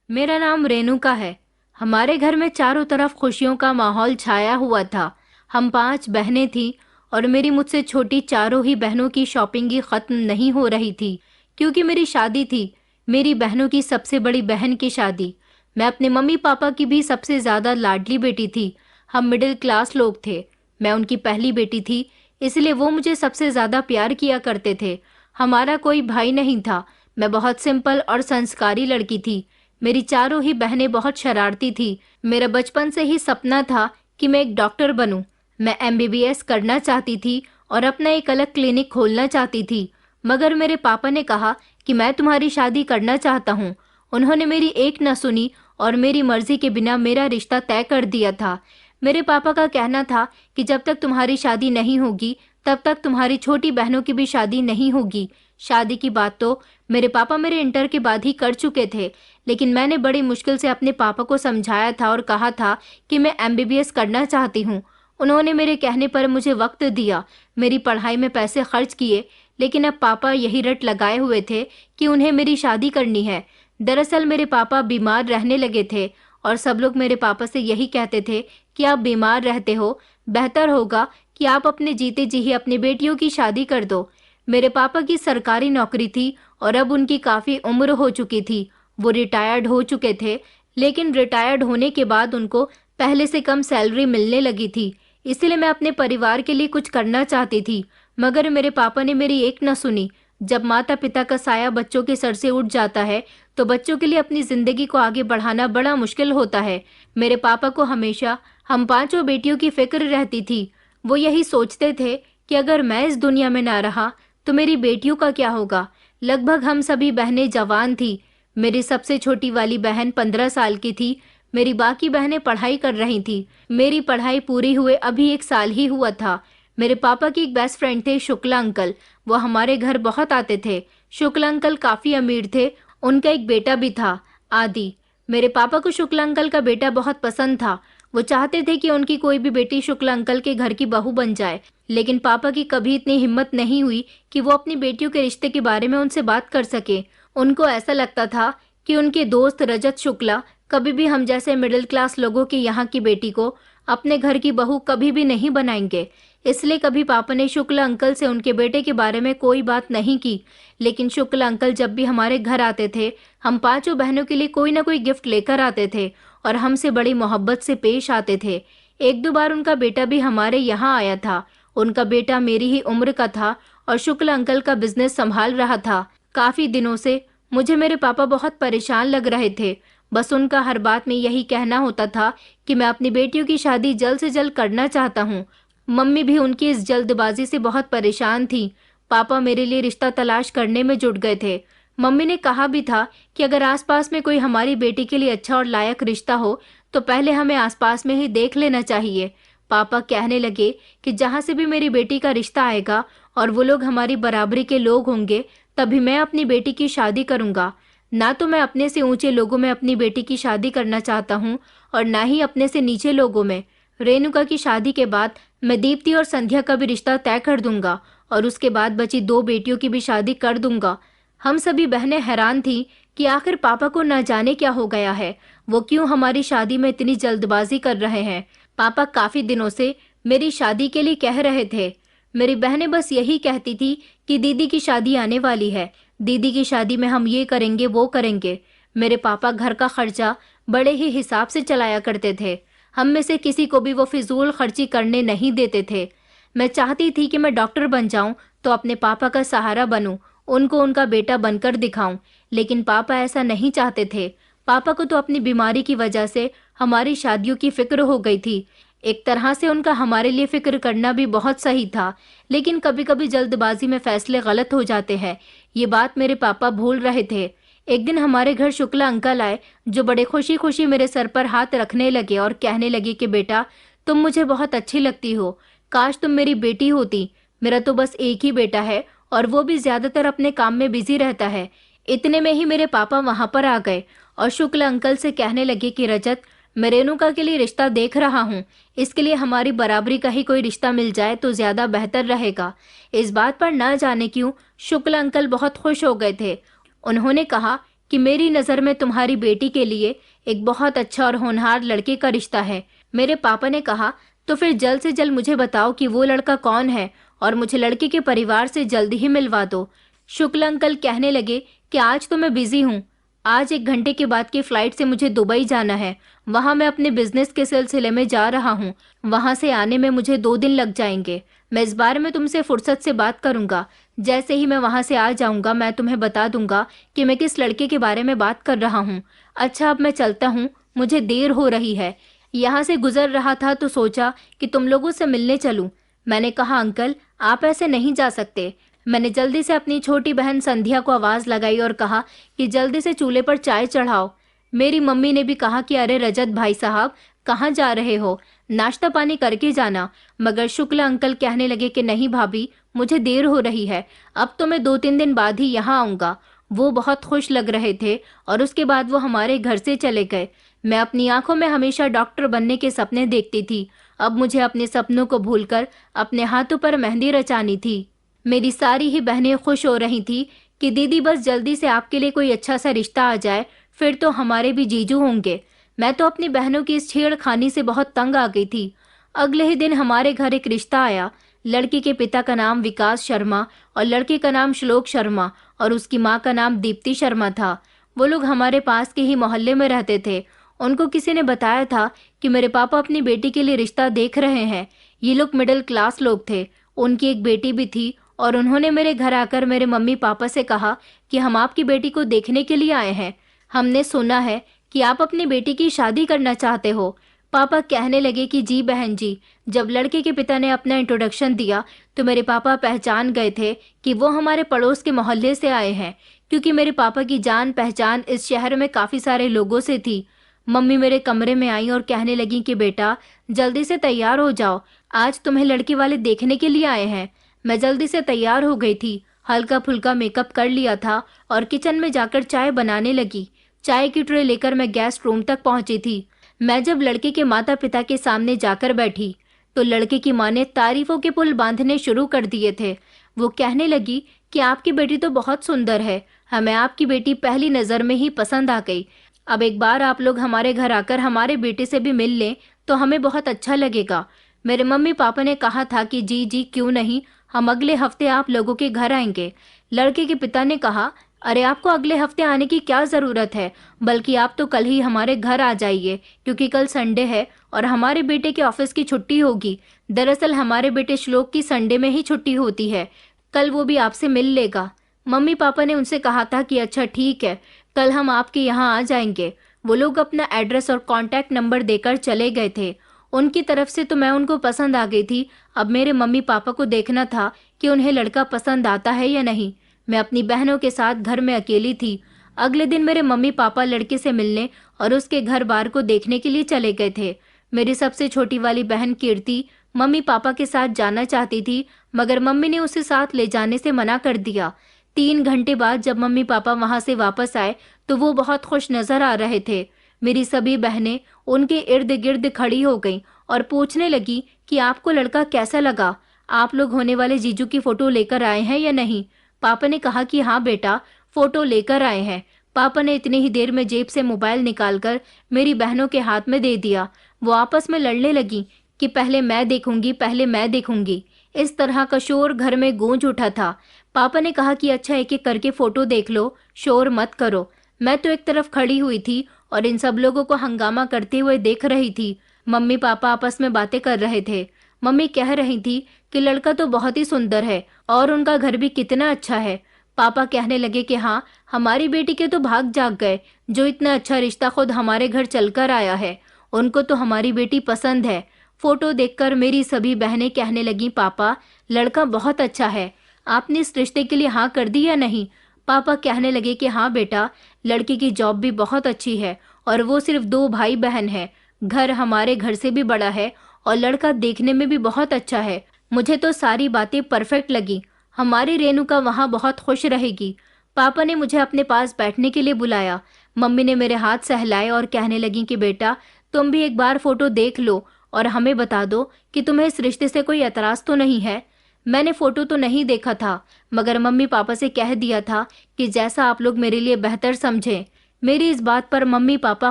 मेरा नाम रेणुका है। हमारे घर में चारों तरफ खुशियों का माहौल छाया हुआ था। हम 5 बहनें थीं और मेरी मुझसे छोटी चारों ही बहनों की शॉपिंग ही खत्म नहीं हो रही थी, क्योंकि मेरी शादी थी, मेरी बहनों की सबसे बड़ी बहन की शादी। मैं अपने मम्मी पापा की भी सबसे ज़्यादा लाडली बेटी थी। हम मिडिल क्लास लोग थे। मैं उनकी पहली बेटी थी, इसलिए वो मुझे सबसे ज़्यादा प्यार किया करते थे। हमारा कोई भाई नहीं था। मैं बहुत सिंपल और संस्कारी लड़की थी। मेरी चारों ही बहनें बहुत शरारती थी। मेरा बचपन से ही सपना था कि मैं एक डॉक्टर बनूं। मैं एमबीबीएस करना चाहती थी और अपना एक अलग क्लिनिक खोलना चाहती थी, मगर मेरे पापा ने कहा कि मैं तुम्हारी शादी करना चाहता हूँ। उन्होंने मेरी एक न सुनी और मेरी मर्जी के बिना मेरा रिश्ता तय कर दिया था। मेरे पापा का कहना था कि जब तक तुम्हारी शादी नहीं होगी तब तक तुम्हारी छोटी बहनों की भी शादी नहीं होगी। शादी की बात तो मेरे पापा मेरे इंटर के बाद ही कर चुके थे, लेकिन मैंने बड़ी मुश्किल से अपने पापा को समझाया था और कहा था कि मैं एमबीबीएस करना चाहती हूँ। उन्होंने मेरे कहने पर मुझे वक्त दिया, मेरी पढ़ाई में पैसे खर्च किए, लेकिन अब पापा यही रट लगाए हुए थे कि उन्हें मेरी शादी करनी है। दरअसल मेरे पापा बीमार रहने लगे थे और सब लोग मेरे पापा से यही कहते थे कि आप बीमार रहते हो, बेहतर होगा कि आप अपने जीते जी ही अपनी बेटियों की शादी कर दो। मेरे पापा की सरकारी नौकरी थी और अब उनकी काफ़ी उम्र हो चुकी थी। वो रिटायर्ड हो चुके थे, लेकिन रिटायर्ड होने के बाद उनको पहले से कम सैलरी मिलने लगी थी। इसलिए मैं अपने परिवार के लिए कुछ करना चाहती थी, मगर मेरे पापा ने मेरी एक न सुनी। जब माता पिता का साया बच्चों के सर से उठ जाता है तो बच्चों के लिए अपनी जिंदगी को आगे बढ़ाना बड़ा मुश्किल होता है। मेरे पापा को हमेशा हम 5 बेटियों की फिक्र रहती थी। वो यही सोचते थे कि अगर मैं इस दुनिया में ना रहा तो मेरी बेटियों का क्या होगा। लगभग हम सभी बहनें जवान थी। मेरी सबसे छोटी वाली बहन 15 साल की थी। मेरी बाकी बहनें पढ़ाई कर रही थी। मेरी पढ़ाई पूरी हुए अभी 1 साल ही हुआ था। मेरे पापा की एक बेस्ट फ्रेंड थे शुक्ला अंकल। वो हमारे घर बहुत आते थे। शुक्ला अंकल काफी अमीर थे। उनका एक बेटा भी था, आदि। मेरे पापा को शुक्ला अंकल का बेटा बहुत पसंद था। वो चाहते थे कि उनकी कोई भी बेटी शुक्ला अंकल के घर की बहू बन जाए, लेकिन पापा की कभी इतनी हिम्मत नहीं हुई कि वो अपनी बेटियों के रिश्ते के बारे में उनसे बात कर सके। उनको ऐसा लगता था कि उनके दोस्त रजत शुक्ला कभी भी हम जैसे मिडिल क्लास लोगों की यहाँ की बेटी को अपने घर की बहू कभी भी नहीं बनाएंगे। इसलिए कभी पापा ने शुक्ला अंकल से उनके बेटे के बारे में कोई बात नहीं की। लेकिन शुक्ला अंकल जब भी हमारे घर आते थे, हम 5 बहनों के लिए कोई ना कोई गिफ्ट लेकर आते थे और हमसे बड़ी मोहब्बत से पेश आते थे। 1-2 बार उनका बेटा भी हमारे यहाँ आया था। उनका बेटा मेरी ही उम्र का था और शुक्ला अंकल का बिजनेस संभाल रहा था। काफी दिनों से मुझे मेरे पापा बहुत परेशान लग रहे थे। बस उनका हर बात में यही कहना होता था कि मैं अपनी बेटियों की शादी जल्द से जल्द करना चाहता हूँ। मम्मी भी उनकी इस जल्दबाजी से बहुत परेशान थी। पापा मेरे लिए रिश्ता तलाश करने में जुट गए थे। मम्मी ने कहा भी था कि अगर आसपास में कोई हमारी बेटी के लिए अच्छा और लायक रिश्ता हो तो पहले हमें आसपास में ही देख लेना चाहिए। पापा कहने लगे कि जहां से भी मेरी बेटी का रिश्ता आएगा और वो लोग हमारी बराबरी के लोग होंगे, तभी मैं अपनी बेटी की शादी करूंगा। ना तो मैं अपने से ऊंचे लोगों में अपनी बेटी की शादी करना चाहता हूँ और ना ही अपने से नीचे लोगों में। रेणुका की शादी के बाद मैं दीप्ति और संध्या का भी रिश्ता तय कर दूंगा और उसके बाद बची 2 बेटियों की भी शादी कर दूंगा। हम सभी बहनें हैरान थी कि आखिर पापा को न जाने क्या हो गया है, वो क्यों हमारी शादी में इतनी जल्दबाजी कर रहे हैं। पापा काफी दिनों से मेरी शादी के लिए कह रहे थे। मेरी बहनें बस यही कहती थी कि दीदी की शादी आने वाली है, दीदी की शादी में हम ये करेंगे वो करेंगे। मेरे पापा घर का खर्चा बड़े ही हिसाब से चलाया करते थे। हम में से किसी को भी वो फिजूल खर्ची करने नहीं देते थे। मैं चाहती थी कि मैं डॉक्टर बन जाऊं तो अपने पापा का सहारा बनूं, उनको उनका बेटा बनकर दिखाऊं, लेकिन पापा ऐसा नहीं चाहते थे। पापा को तो अपनी बीमारी की वजह से हमारी शादियों की फिक्र हो गई थी। एक तरह से उनका हमारे लिए फिक्र करना भी बहुत सही था, लेकिन कभी कभी जल्दबाजी में फैसले गलत हो जाते हैं। ये बात मेरे पापा भूल रहे थे। एक दिन हमारे घर शुक्ला अंकल आए, जो बड़े खुशी खुशी मेरे सर पर हाथ रखने लगे और कहने लगे कि बेटा, तुम मुझे बहुत अच्छी लगती हो, काश तुम मेरी बेटी होती। मेरा तो बस एक ही बेटा है और वो भी ज्यादातर अपने काम में बिजी रहता है। इतने में ही मेरे पापा वहां पर आ गए और शुक्ला अंकल से कहने लगे कि रजत, मैं रेणुका के लिए रिश्ता देख रहा हूँ, इसके लिए हमारी बराबरी का ही कोई रिश्ता मिल जाए तो ज्यादा बेहतर रहेगा। इस बात पर न जाने क्यों शुक्ला अंकल बहुत खुश हो गए थे। उन्होंने कहा कि मेरी नज़र में तुम्हारी बेटी के लिए एक बहुत अच्छा और होनहार लड़के का रिश्ता है। मेरे पापा ने कहा, तो फिर जल्द से जल्द मुझे बताओ कि वो लड़का कौन है और मुझे लड़के के परिवार से जल्द ही मिलवा दो। शुक्ल अंकल कहने लगे कि आज तो मैं बिजी हूँ, आज 1 घंटे के बाद की फ्लाइट से मुझे दुबई जाना है। वहाँ मैं अपने बिजनेस के सिलसिले में जा रहा हूँ। वहाँ से आने में मुझे 2 दिन लग जाएंगे। मैं इस बारे में तुमसे फुर्सत से बात करूंगा। जैसे ही मैं वहाँ से आ जाऊंगा मैं तुम्हें बता दूंगा कि मैं किस लड़के के बारे में बात कर रहा हूँ। अच्छा, अब मैं चलता हूँ, मुझे देर हो रही है। यहाँ से गुजर रहा था तो सोचा कि तुम लोगों से मिलने चलूं। मैंने कहा, अंकल आप ऐसे नहीं जा सकते। मैंने जल्दी से अपनी छोटी बहन संध्या को आवाज लगाई और कहा कि जल्दी से चूल्हे पर चाय चढ़ाओ। मेरी मम्मी ने भी कहा कि अरे रजत भाई साहब, कहाँ जा रहे हो, नाश्ता पानी करके जाना। मगर शुक्ला अंकल कहने लगे कि नहीं भाभी, मुझे देर हो रही है, अब तो मैं 2-3 दिन बाद ही यहाँ आऊंगा। वो बहुत खुश लग रहे थे और उसके बाद वो हमारे घर से चले गए। मैं अपनी आंखों में हमेशा डॉक्टर बनने के सपने देखती थी। अब मुझे अपने सपनों को भूलकर अपने हाथों पर मेहंदी रचानी थी। मेरी सारी ही बहनें खुश हो रही थी कि दीदी बस जल्दी से आपके लिए कोई अच्छा सा रिश्ता आ जाए, फिर तो हमारे भी जीजू होंगे। मैं तो अपनी बहनों की इस छेड़खानी से बहुत तंग आ गई थी। अगले ही दिन हमारे घर एक रिश्ता आया। लड़की के पिता का नाम विकास शर्मा और लड़के का नाम श्लोक शर्मा और उसकी माँ का नाम दीप्ति शर्मा था। वो लोग हमारे पास के ही मोहल्ले में रहते थे। उनको किसी ने बताया था कि मेरे पापा अपनी बेटी के लिए रिश्ता देख रहे हैं। ये लोग मिडिल क्लास लोग थे, उनकी एक बेटी भी थी और उन्होंने मेरे घर आकर मेरे मम्मी पापा से कहा कि हम आपकी बेटी को देखने के लिए आए हैं। हमने सुना है कि आप अपनी बेटी की शादी करना चाहते हो। पापा कहने लगे कि जी बहन जी। जब लड़के के पिता ने अपना इंट्रोडक्शन दिया तो मेरे पापा पहचान गए थे कि वो हमारे पड़ोस के मोहल्ले से आए हैं, क्योंकि मेरे पापा की जान पहचान इस शहर में काफी सारे लोगों से थी। मम्मी मेरे कमरे में आई और कहने लगी कि बेटा जल्दी से तैयार हो जाओ, आज तुम्हें लड़के वाले देखने के लिए आए हैं। मैं जल्दी से तैयार हो गई थी, हल्का फुल्का मेकअप कर लिया था और किचन में जाकर चाय बनाने लगी। चाय की ट्रे लेकर मैं गेस्ट रूम तक पहुंची थी। मैं जब लड़के के माता पिता के सामने जाकर बैठी तो लड़के की माँ ने तारीफों के पुल बांधने शुरू कर दिए थे। वो कहने लगी कि आपकी बेटी तो बहुत सुंदर है, हमें आपकी बेटी पहली नजर में ही पसंद आ गई। अब एक बार आप लोग हमारे घर आकर हमारे बेटे से भी मिल लें तो हमें बहुत अच्छा लगेगा। मेरे मम्मी पापा ने कहा था कि जी जी क्यों नहीं, हम अगले हफ्ते आप लोगों के घर आएंगे। लड़के के पिता ने कहा, अरे आपको अगले हफ्ते आने की क्या जरूरत है, बल्कि आप तो कल ही हमारे घर आ जाइए, क्योंकि कल संडे है और हमारे बेटे के ऑफिस की छुट्टी होगी। दरअसल हमारे बेटे श्लोक की संडे में ही छुट्टी होती है, कल वो भी आपसे मिल लेगा। मम्मी पापा ने उनसे कहा था कि अच्छा ठीक है, कल हम आपके यहाँ आ जाएंगे। वो लोग अपना एड्रेस और कॉन्टैक्ट नंबर देकर चले गए थे। उनकी तरफ से तो मैं उनको पसंद आ गई थी। अब मेरे मम्मी पापा को देखना था कि उन्हें लड़का पसंद आता है या नहीं। मैं अपनी बहनों के साथ घर में अकेली थी। अगले दिन मेरे मम्मी पापा लड़के से मिलने और उसके घर बार को देखने के लिए चले गए थे। मेरी सबसे छोटी वाली बहन कीर्ति मम्मी पापा के साथ जाना चाहती थी, मगर मम्मी ने उसे साथ ले जाने से मना कर दिया। 3 घंटे बाद जब मम्मी पापा वहां से वापस आए तो वो बहुत खुश नजर आ रहे थे। मेरी सभी बहनें उनके इर्द गिर्द खड़ी हो गईं और पूछने लगी कि आपको लड़का कैसा लगा, आप लोग होने वाले जीजू की फोटो लेकर आए हैं या नहीं। पापा ने कहा कि हाँ बेटा, फोटो लेकर आए हैं। पापा ने इतनी ही देर में जेब से मोबाइल निकालकर मेरी बहनों के हाथ में दे दिया। वो आपस में लड़ने लगी कि पहले मैं देखूंगी, पहले मैं देखूंगी। इस तरह का शोर घर में गूंज उठा था। पापा ने कहा कि अच्छा एक एक करके फोटो देख लो, शोर मत करो। मैं तो एक तरफ खड़ी हुई थी और इन सब लोगों को हंगामा करते हुए देख रही थी। मम्मी पापा आपस में बातें कर रहे थे। मम्मी कह रही थी कि लड़का तो बहुत ही सुंदर है और उनका घर भी कितना अच्छा है। पापा कहने लगे कि हाँ, हमारी बेटी के तो भाग जाग गए, जो इतना अच्छा रिश्ता खुद हमारे घर चलकर आया है। उनको तो हमारी बेटी पसंद है। फोटो देखकर मेरी सभी बहनें कहने लगी, पापा लड़का बहुत अच्छा है, आपने इस रिश्ते के लिए हाँ कर दी या नहीं। पापा कहने लगे कि हाँ बेटा, लड़के की जॉब भी बहुत अच्छी है और वो सिर्फ 2 भाई बहन है। घर हमारे घर से भी बड़ा है और लड़का देखने में भी बहुत अच्छा है। मुझे तो सारी बातें परफेक्ट लगी। हमारी रेणुका वहाँ बहुत खुश रहेगी। पापा ने मुझे अपने पास बैठने के लिए बुलाया। मम्मी ने मेरे हाथ सहलाए और कहने लगी कि बेटा तुम भी एक बार फोटो देख लो और हमें बता दो कि तुम्हें इस रिश्ते से कोई एतराज तो नहीं है। मैंने फोटो तो नहीं देखा था, मगर मम्मी पापा से कह दिया था कि जैसा आप लोग मेरे लिए बेहतर समझें। मेरी इस बात पर मम्मी पापा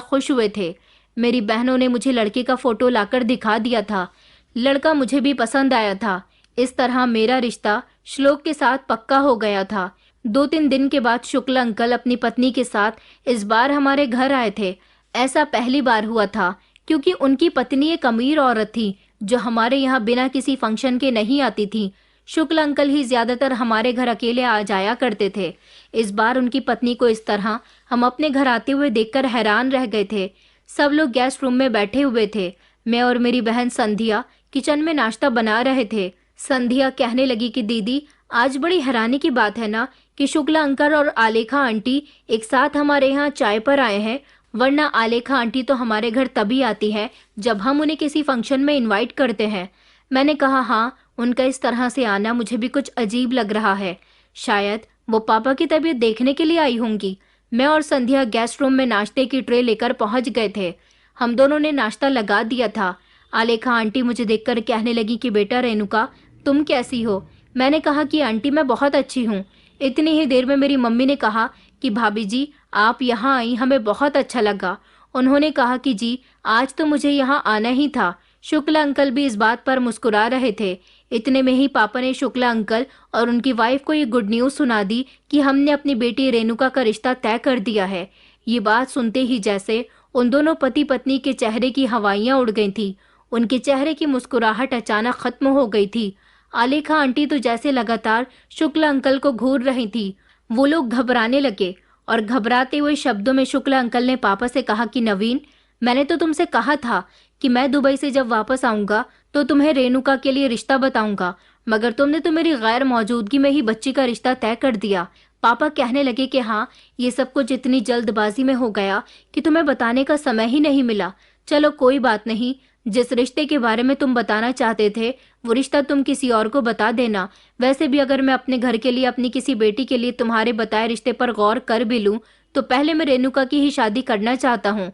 खुश हुए थे। मेरी बहनों ने मुझे लड़के का फोटो लाकर दिखा दिया था। लड़का मुझे भी पसंद आया था। इस तरह मेरा रिश्ता श्लोक के साथ पक्का हो गया था। 2-3 दिन के बाद शुक्ला अंकल अपनी पत्नी के साथ इस बार हमारे घर आए थे। ऐसा पहली बार हुआ था क्योंकि उनकी पत्नी एक अमीर औरत थी जो हमारे यहाँ बिना किसी फंक्शन के नहीं आती थी। शुक्ला अंकल ही ज्यादातर हमारे घर अकेले आ जाया करते थे। इस बार उनकी पत्नी को इस तरह हम अपने घर आते हुए देखकर हैरान रह गए थे। सब लोग गेस्ट रूम में बैठे हुए थे। मैं और मेरी बहन संध्या किचन में नाश्ता बना रहे थे। संध्या कहने लगी कि दीदी, आज बड़ी हैरानी की बात है ना कि शुक्ला अंकल और आलेखा आंटी एक साथ हमारे यहाँ चाय पर आए हैं, वरना आलेखा आंटी तो हमारे घर तभी आती है जब हम उन्हें किसी फंक्शन में इनवाइट करते हैं। मैंने कहा हाँ, उनका इस तरह से आना मुझे भी कुछ अजीब लग रहा है। शायद वो पापा की तबीयत देखने के लिए आई होंगी। मैं और संध्या गेस्ट रूम में नाश्ते की ट्रे लेकर पहुंच गए थे। हम दोनों ने नाश्ता लगा दिया था। आलेखा आंटी मुझे देखकर कहने लगी कि बेटा रेणुका, तुम कैसी हो। मैंने कहा कि आंटी मैं बहुत अच्छी हूँ। इतनी ही देर में मेरी मम्मी ने कहा कि भाभी जी आप यहाँ आई, हमें बहुत अच्छा लगा। उन्होंने कहा कि जी आज तो मुझे यहाँ आना ही था। शुक्ला अंकल भी इस बात पर मुस्कुरा रहे थे। इतने में ही पापा ने शुक्ला अंकल और उनकी वाइफ को ये गुड न्यूज सुना दी कि हमने अपनी बेटी रेणुका का रिश्ता तय कर दिया है। ये बात सुनते ही जैसे उन दोनों पति पत्नी के चेहरे की हवाइयां उड़ गई थी। उनके चेहरे की मुस्कुराहट अचानक खत्म हो गई थी। आलेखा आंटी तो जैसे लगातार शुक्ला अंकल को घूर रही थी। वो लोग घबराने लगे और घबराते हुए शब्दों में शुक्ला अंकल ने पापा से कहा कि नवीन, मैंने तो तुमसे कहा था कि मैं दुबई से जब वापस आऊंगा तो तुम्हें रेणुका के लिए रिश्ता बताऊंगा, मगर तुमने तो मेरी गैर मौजूदगी में ही बच्ची का रिश्ता तय कर दिया। पापा कहने लगे कि हाँ, ये सब कुछ इतनी जल्दबाजी में हो गया कि तुम्हें बताने का समय ही नहीं मिला। चलो कोई बात नहीं, जिस रिश्ते के बारे में तुम बताना चाहते थे वो रिश्ता तुम किसी और को बता देना। वैसे भी अगर मैं अपने घर के लिए अपनी किसी बेटी के लिए तुम्हारे बताए रिश्ते पर गौर कर भी लूं तो पहले मैं रेणुका की ही शादी करना चाहता हूँ।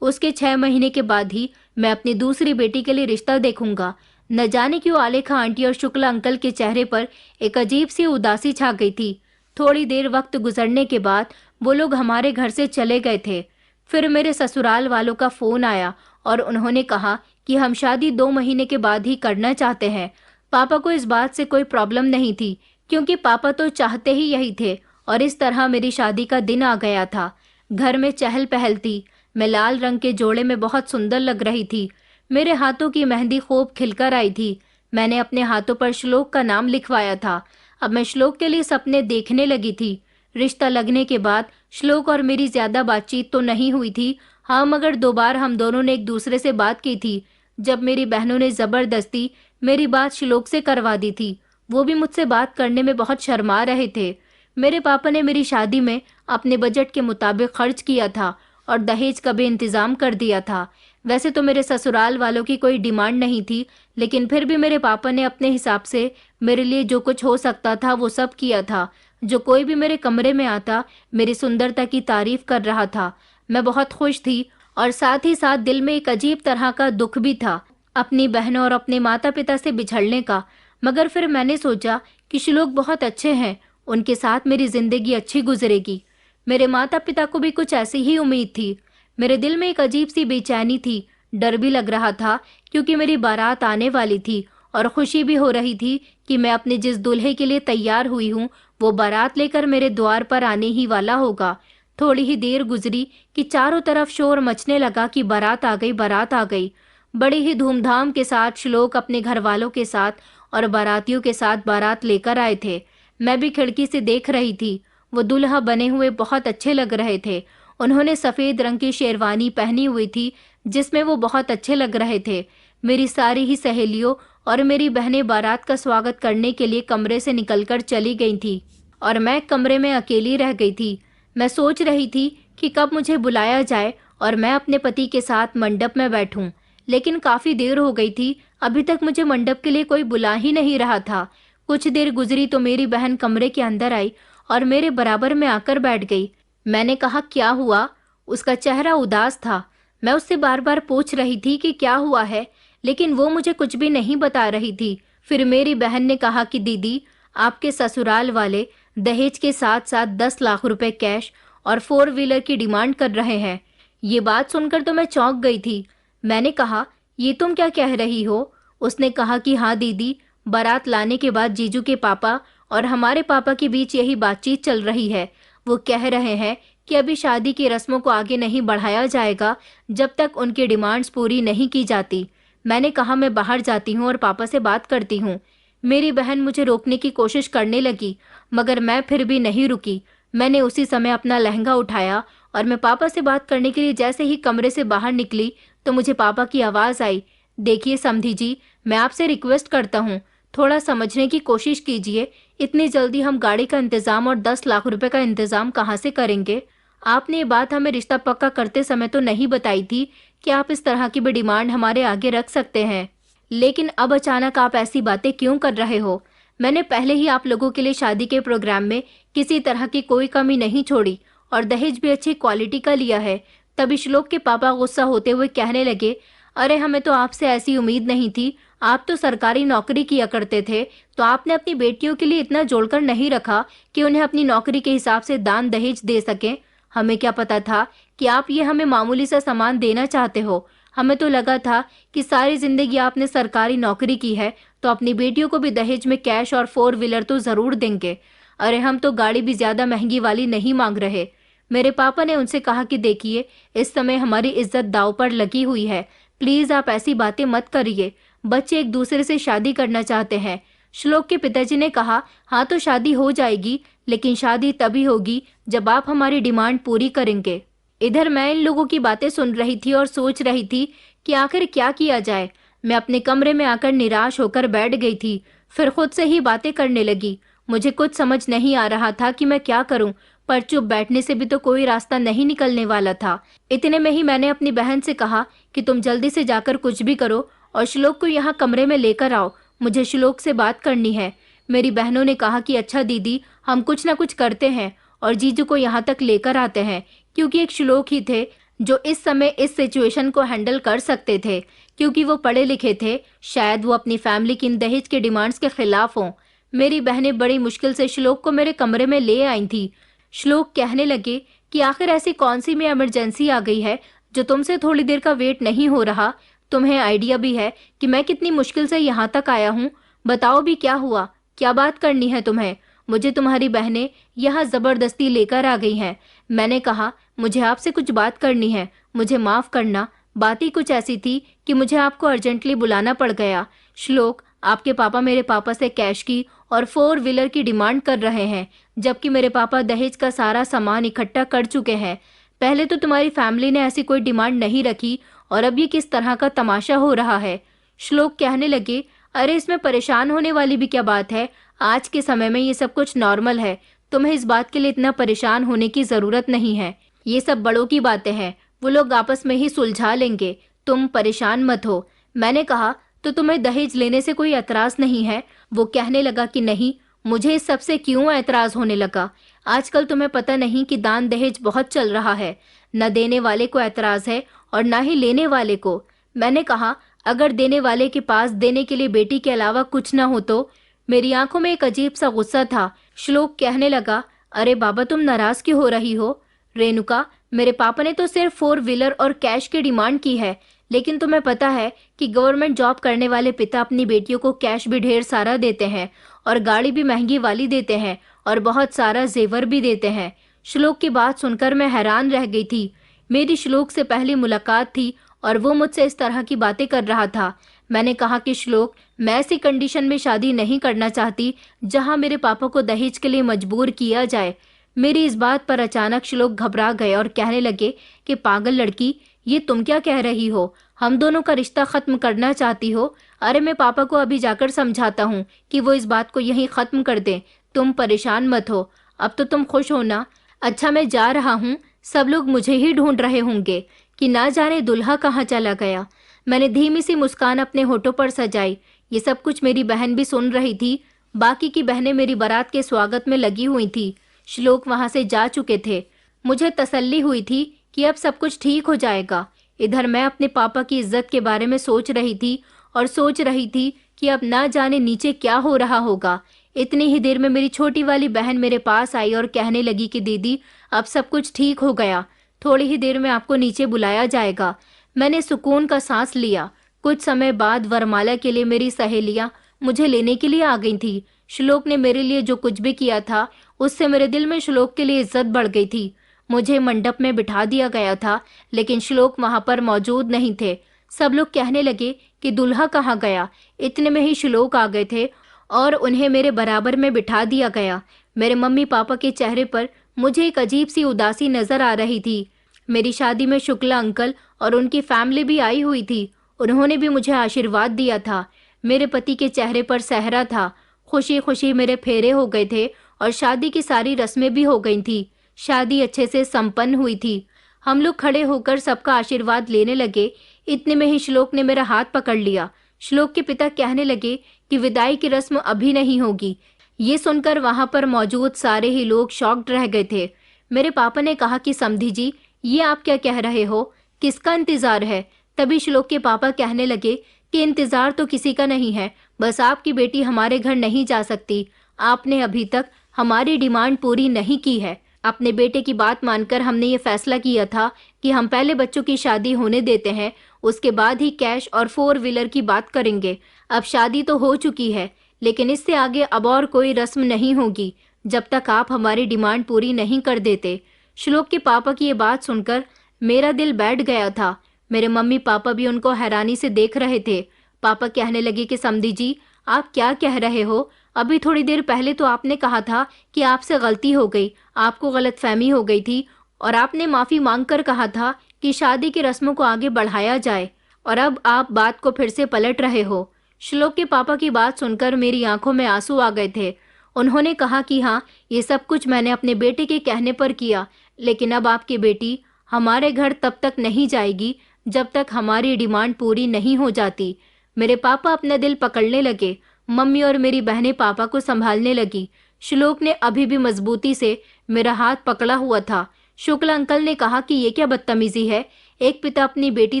उसके 6 महीने के बाद ही मैं अपनी दूसरी बेटी के लिए रिश्ता देखूंगा। न जाने क्यों आलेखा आंटी और शुक्ला अंकल के चेहरे पर एक अजीब सी उदासी छा गई थी। थोड़ी देर वक्त गुजरने के बाद वो लोग हमारे घर से चले गए थे। फिर मेरे ससुराल वालों का फोन आया और उन्होंने कहा कि हम शादी 2 महीने के बाद ही करना चाहते हैं। पापा को इस बात से कोई प्रॉब्लम नहीं थी क्योंकि पापा तो चाहते ही यही थे और इस तरह मेरी शादी का दिन आ गया था। घर में चहल पहल थी। मैं लाल रंग के जोड़े में बहुत सुंदर लग रही थी। मेरे हाथों की मेहंदी खूब खिलकर आई थी। मैंने अपने हाथों पर श्लोक का नाम लिखवाया था। अब मैं श्लोक के लिए सपने देखने लगी थी। रिश्ता लगने के बाद श्लोक और मेरी ज्यादा बातचीत तो नहीं हुई थी। हाँ, मगर 2 बार हम दोनों ने एक दूसरे से बात की थी। जब मेरी बहनों ने जबरदस्ती मेरी बात श्लोक से करवा दी थी। वो भी मुझसे बात करने में बहुत शर्मा रहे थे। मेरे पापा ने मेरी शादी में अपने बजट के मुताबिक खर्च किया था और दहेज का भी इंतजाम कर दिया था। वैसे तो मेरे ससुराल वालों की कोई डिमांड नहीं थी, लेकिन फिर भी मेरे पापा ने अपने हिसाब से मेरे लिए जो कुछ हो सकता था वो सब किया था। जो कोई भी मेरे कमरे में आता मेरी सुंदरता की तारीफ कर रहा था। मैं बहुत खुश थी और साथ ही साथ दिल में एक अजीब तरह का दुख भी था, अपनी बहनों और अपने माता पिता से बिछड़ने का। मगर फिर मैंने सोचा कि श्लोक बहुत अच्छे हैं, उनके साथ मेरी जिंदगी अच्छी गुजरेगी। मेरे माता पिता को भी कुछ ऐसी ही उम्मीद थी। मेरे दिल में एक अजीब सी बेचैनी थी, डर भी लग रहा था क्योंकि मेरी बारात आने वाली थी और खुशी भी हो रही थी कि मैं अपने जिस दूल्हे के लिए तैयार हुई हूँ वो बारात लेकर मेरे द्वार पर आने ही वाला होगा। थोड़ी ही देर गुजरी कि चारों तरफ शोर मचने लगा कि बारात आ गई, बारात आ गई। बड़े ही धूमधाम के साथ श्लोक अपने घर वालों के साथ और बारातियों के साथ बारात लेकर आए थे। मैं भी खिड़की से देख रही थी। वो दूल्हा बने हुए बहुत अच्छे लग रहे थे। उन्होंने सफेद रंग की शेरवानी पहनी हुई थी जिसमें वो बहुत अच्छे लग रहे थे। मेरी सारी ही सहेलियों और मेरी बहनें बारात का स्वागत करने के लिए कमरे से निकलकर चली गई थी और मैं कमरे में अकेली रह गई थी। मैं सोच रही थी कि कब मुझे बुलाया जाए और मैं अपने पति के साथ मंडप में बैठूं, लेकिन काफी देर हो गई थी, अभी तक मुझे मंडप के लिए कोई बुला ही नहीं रहा था। कुछ देर गुजरी तो मेरी बहन कमरे के अंदर आई और मेरे बराबर में आकर बैठ गई। मैंने कहा, क्या हुआ? उसका चेहरा उदास था। मैं उससे बार बार पूछ रही थी कि क्या हुआ है, लेकिन वो मुझे कुछ भी नहीं बता रही थी। फिर मेरी बहन ने कहा कि दीदी, आपके ससुराल वाले दहेज के साथ साथ 10 लाख रुपए कैश और 4 व्हीलर की डिमांड कर रहे हैं। ये बात सुनकर तो मैं चौंक गई थी। मैंने कहा, ये तुम क्या कह रही हो? उसने कहा कि हाँ दीदी, बारात लाने के बाद जीजू के पापा और हमारे पापा के बीच यही बातचीत चल रही है। वो कह रहे हैं कि अभी शादी की रस्मों को आगे नहीं बढ़ाया जाएगा जब तक उनकी डिमांड्स पूरी नहीं की जाती। मैंने कहा, मैं बाहर जाती हूँ और पापा से बात करती हूँ। मेरी बहन मुझे रोकने की कोशिश करने लगी, मगर मैं फिर भी नहीं रुकी। मैंने उसी समय अपना लहंगा उठाया और मैं पापा से बात करने के लिए जैसे ही कमरे से बाहर निकली तो मुझे पापा की आवाज़ आई, देखिए समधी जी, मैं आपसे रिक्वेस्ट करता हूँ, थोड़ा समझने की कोशिश कीजिए। इतनी जल्दी हम गाड़ी का इंतजाम और 10 लाख रुपए का इंतजाम कहाँ से करेंगे? आपने ये बात हमें रिश्ता पक्का करते समय तो नहीं बताई थी कि आप इस तरह की भी डिमांड हमारे आगे रख सकते हैं, लेकिन अब अचानक आप ऐसी बातें क्यों कर रहे हो? मैंने पहले ही आप लोगों के लिए शादी के प्रोग्राम में किसी तरह की कोई कमी नहीं छोड़ी और दहेज भी अच्छी क्वालिटी का लिया है। तभी श्लोक के पापा गुस्सा होते हुए कहने लगे, अरे हमें तो आपसे ऐसी उम्मीद नहीं थी, आप तो सरकारी नौकरी किया करते थे, तो आपने अपनी बेटियों के लिए इतना जोड़कर नहीं रखा कि उन्हें अपनी नौकरी के हिसाब से दान दहेज दे सकें। हमें क्या पता था कि आप ये हमें मामूली सा सामान देना चाहते हो। हमें तो लगा था कि सारी जिंदगी आपने सरकारी नौकरी की है तो अपनी बेटियों को भी दहेज में कैश और 4 व्हीलर तो जरूर देंगे। अरे हम तो गाड़ी भी ज्यादा महंगी वाली नहीं मांग रहे। मेरे पापा ने उनसे कहा कि देखिए, इस समय हमारी इज्जत दांव पर लगी हुई है, प्लीज आप ऐसी बातें मत करिए। बच्चे एक दूसरे से शादी करना चाहते हैं। श्लोक के पिताजी ने कहा, हाँ तो शादी हो जाएगी, लेकिन शादी तभी होगी जब आप हमारी डिमांड पूरी करेंगे। इधर मैं इन लोगों की बातें सुन रही थी और सोच रही थी कि आखिर क्या किया जाए। मैं अपने कमरे में आकर निराश होकर बैठ गई थी, फिर खुद से ही बातें करने लगी। मुझे कुछ समझ नहीं आ रहा था कि मैं क्या करूं, पर चुप बैठने से भी तो कोई रास्ता नहीं निकलने वाला था। इतने में ही मैंने अपनी बहन से कहा कि तुम जल्दी से जाकर कुछ भी करो और श्लोक को यहाँ कमरे में लेकर आओ, मुझे श्लोक से बात करनी है। मेरी बहनों ने कहा कि अच्छा दीदी, हम कुछ ना कुछ करते हैं और जीजू को यहाँ तक लेकर आते हैं, क्योंकि एक श्लोक ही थे जो इस समय इस सिचुएशन को हैंडल कर सकते थे, क्योंकि वो पढ़े लिखे थे। शायद वो अपनी फैमिली की इन दहेज के डिमांड्स के खिलाफ हों। मेरी बहनें बड़ी मुश्किल से श्लोक को मेरे कमरे में ले आई थी। श्लोक कहने लगे कि आखिर ऐसी कौन सी में इमरजेंसी आ गई है जो तुमसे थोड़ी देर का वेट नहीं हो रहा? तुम्हें आइडिया भी है कि मैं कितनी मुश्किल से यहाँ तक आया हूँ? बताओ भी क्या हुआ, क्या बात करनी है तुम्हें? मुझे तुम्हारी बहनें यहाँ जबरदस्ती लेकर आ गई हैं। मैंने कहा, मुझे आपसे कुछ बात करनी है, मुझे माफ करना। बात ही कुछ ऐसी थी कि मुझे आपको अर्जेंटली बुलाना पड़ गया। श्लोक, आपके पापा मेरे पापा से कैश की और 4 व्हीलर की डिमांड कर रहे हैं, जबकि मेरे पापा दहेज का सारा सामान इकट्ठा कर चुके हैं। पहले तो तुम्हारी फैमिली ने ऐसी कोई डिमांड नहीं रखी और अब ये किस तरह का तमाशा हो रहा है। श्लोक कहने लगे, अरे इसमें परेशान होने वाली भी क्या बात है, आज के समय में ये सब कुछ नॉर्मल है, तुम्हें इस बात के लिए इतना परेशान होने की जरूरत नहीं है, ये सब बड़ों की बातें हैं, वो लोग आपस में ही सुलझा लेंगे, तुम परेशान मत हो। मैंने कहा, तो तुम्हें दहेज लेने से कोई एतराज नहीं है? वो कहने लगा कि नहीं, मुझे इस सब से क्यों एतराज होने लगा। आजकल तुम्हें पता नहीं कि दान दहेज बहुत चल रहा है, न देने वाले को एतराज है और न ही लेने वाले को। मैंने कहा, अगर देने वाले के पास देने के लिए बेटी के अलावा कुछ न हो तो? मेरी आंखों में एक अजीब सा गुस्सा था। श्लोक कहने लगा, अरे बाबा तुम नाराज क्यों हो रही हो? रेणुका, मेरे पापा ने तो सिर्फ 4 व्हीलर और कैश की डिमांड की है, लेकिन तुम्हें पता है कि गवर्नमेंट जॉब करने वाले पिता अपनी बेटियों को कैश भी ढेर सारा देते हैं और गाड़ी भी महंगी वाली देते हैं और बहुत सारा जेवर भी देते हैं। श्लोक की बात सुनकर मैं हैरान रह गई थी। मेरी श्लोक से पहली मुलाकात थी और वो मुझसे इस तरह की बातें कर रहा था। मैंने कहा कि श्लोक, मैं ऐसी कंडीशन में शादी नहीं करना चाहती जहां मेरे पापा को दहेज के लिए मजबूर किया जाए। मेरी इस बात पर अचानक श्लोक घबरा गए और कहने लगे कि पागल लड़की, ये तुम क्या कह रही हो? हम दोनों का रिश्ता खत्म करना चाहती हो? अरे मैं पापा को अभी जाकर समझाता हूँ कि वो इस बात को यहीं खत्म कर दें। तुम परेशान मत हो, अब तो तुम खुश हो ना? अच्छा मैं जा रहा हूँ, सब लोग मुझे ही ढूंढ रहे होंगे कि ना जाने दुल्हा कहाँ चला गया। मैंने धीमी सी मुस्कान अपने होठों पर सजाई। ये सब कुछ मेरी बहन भी सुन रही थी। बाकी की बहनें मेरी बारात के स्वागत में लगी हुई थी। श्लोक वहां से जा चुके थे। मुझे तसल्ली हुई थी कि अब सब कुछ ठीक हो जाएगा। इधर मैं अपने पापा की इज्जत के बारे में सोच रही थी और सोच रही थी कि अब ना जाने नीचे क्या हो रहा होगा। इतनी ही देर में मेरी छोटी वाली बहन मेरे पास आई और कहने लगी कि दीदी, अब सब कुछ ठीक हो गया, थोड़ी ही देर में आपको नीचे बुलाया जाएगा। मैंने सुकून का सांस लिया। कुछ समय बाद वरमाला के लिए मेरी सहेलियां मुझे लेने के लिए आ गई थी। श्लोक ने मेरे लिए जो कुछ भी किया था, उससे मेरे दिल में श्लोक के लिए इज्जत बढ़ गई थी। मुझे मंडप में बिठा दिया गया था, लेकिन श्लोक वहां पर मौजूद नहीं थे। सब लोग कहने लगे कि दूल्हा कहाँ गया। इतने में ही श्लोक आ गए थे और उन्हें मेरे बराबर में बिठा दिया गया। मेरे मम्मी पापा के चेहरे पर मुझे एक अजीब सी उदासी नजर आ रही थी। मेरी शादी में शुक्ला अंकल और उनकी फैमिली भी आई हुई थी। उन्होंने भी मुझे आशीर्वाद दिया था। मेरे पति के चेहरे पर सहरा था। खुशी खुशी मेरे फेरे हो गए थे और शादी की सारी रस्में भी हो गई थी। शादी अच्छे से संपन्न हुई थी। हम लोग खड़े होकर सबका आशीर्वाद लेने लगे। इतने में ही श्लोक ने मेरा हाथ पकड़ लिया। श्लोक के पिता कहने लगे कि विदाई की रस्म अभी नहीं होगी। ये सुनकर वहां पर मौजूद सारे ही लोग शॉक्ड रह गए थे। मेरे पापा ने कहा कि समधी जी, ये आप क्या कह रहे हो? किसका इंतजार है? तभी श्लोक के पापा कहने लगे कि इंतजार तो किसी का नहीं है, बस आपकी बेटी हमारे घर नहीं जा सकती। आपने अभी तक हमारी डिमांड पूरी नहीं की है। अपने बेटे की बात मानकर हमने ये फैसला किया था कि हम पहले बच्चों की शादी होने देते हैं, उसके बाद ही कैश और 4 व्हीलर की बात करेंगे। अब शादी तो हो चुकी है, लेकिन इससे आगे अब और कोई रस्म नहीं होगी जब तक आप हमारी डिमांड पूरी नहीं कर देते। श्लोक के पापा की ये बात सुनकर मेरा दिल बैठ गया था। मेरे मम्मी पापा भी उनको हैरानी से देख रहे थे। पापा कहने लगे कि समधी जी, आप क्या कह रहे हो? अभी थोड़ी देर पहले तो आपने कहा था कि आपसे गलती हो गई, आपको गलतफहमी हो गई थी और आपने माफी मांगकर कहा था कि शादी की रस्मों को आगे बढ़ाया जाए, और अब आप बात को फिर से पलट रहे हो। श्लोक के पापा की बात सुनकर मेरी आंखों में आंसू आ गए थे। उन्होंने कहा कि हाँ, ये सब कुछ मैंने अपने बेटे के कहने पर किया, लेकिन अब आपकी बेटी हमारे घर तब तक नहीं जाएगी जब तक हमारी डिमांड पूरी नहीं हो जाती। मेरे पापा अपना दिल पकड़ने लगे। मम्मी और मेरी बहनें पापा को संभालने लगी। श्लोक ने अभी भी मजबूती से मेरा हाथ पकड़ा हुआ था। शुक्ला अंकल ने कहा कि ये क्या बदतमीजी है? एक पिता अपनी बेटी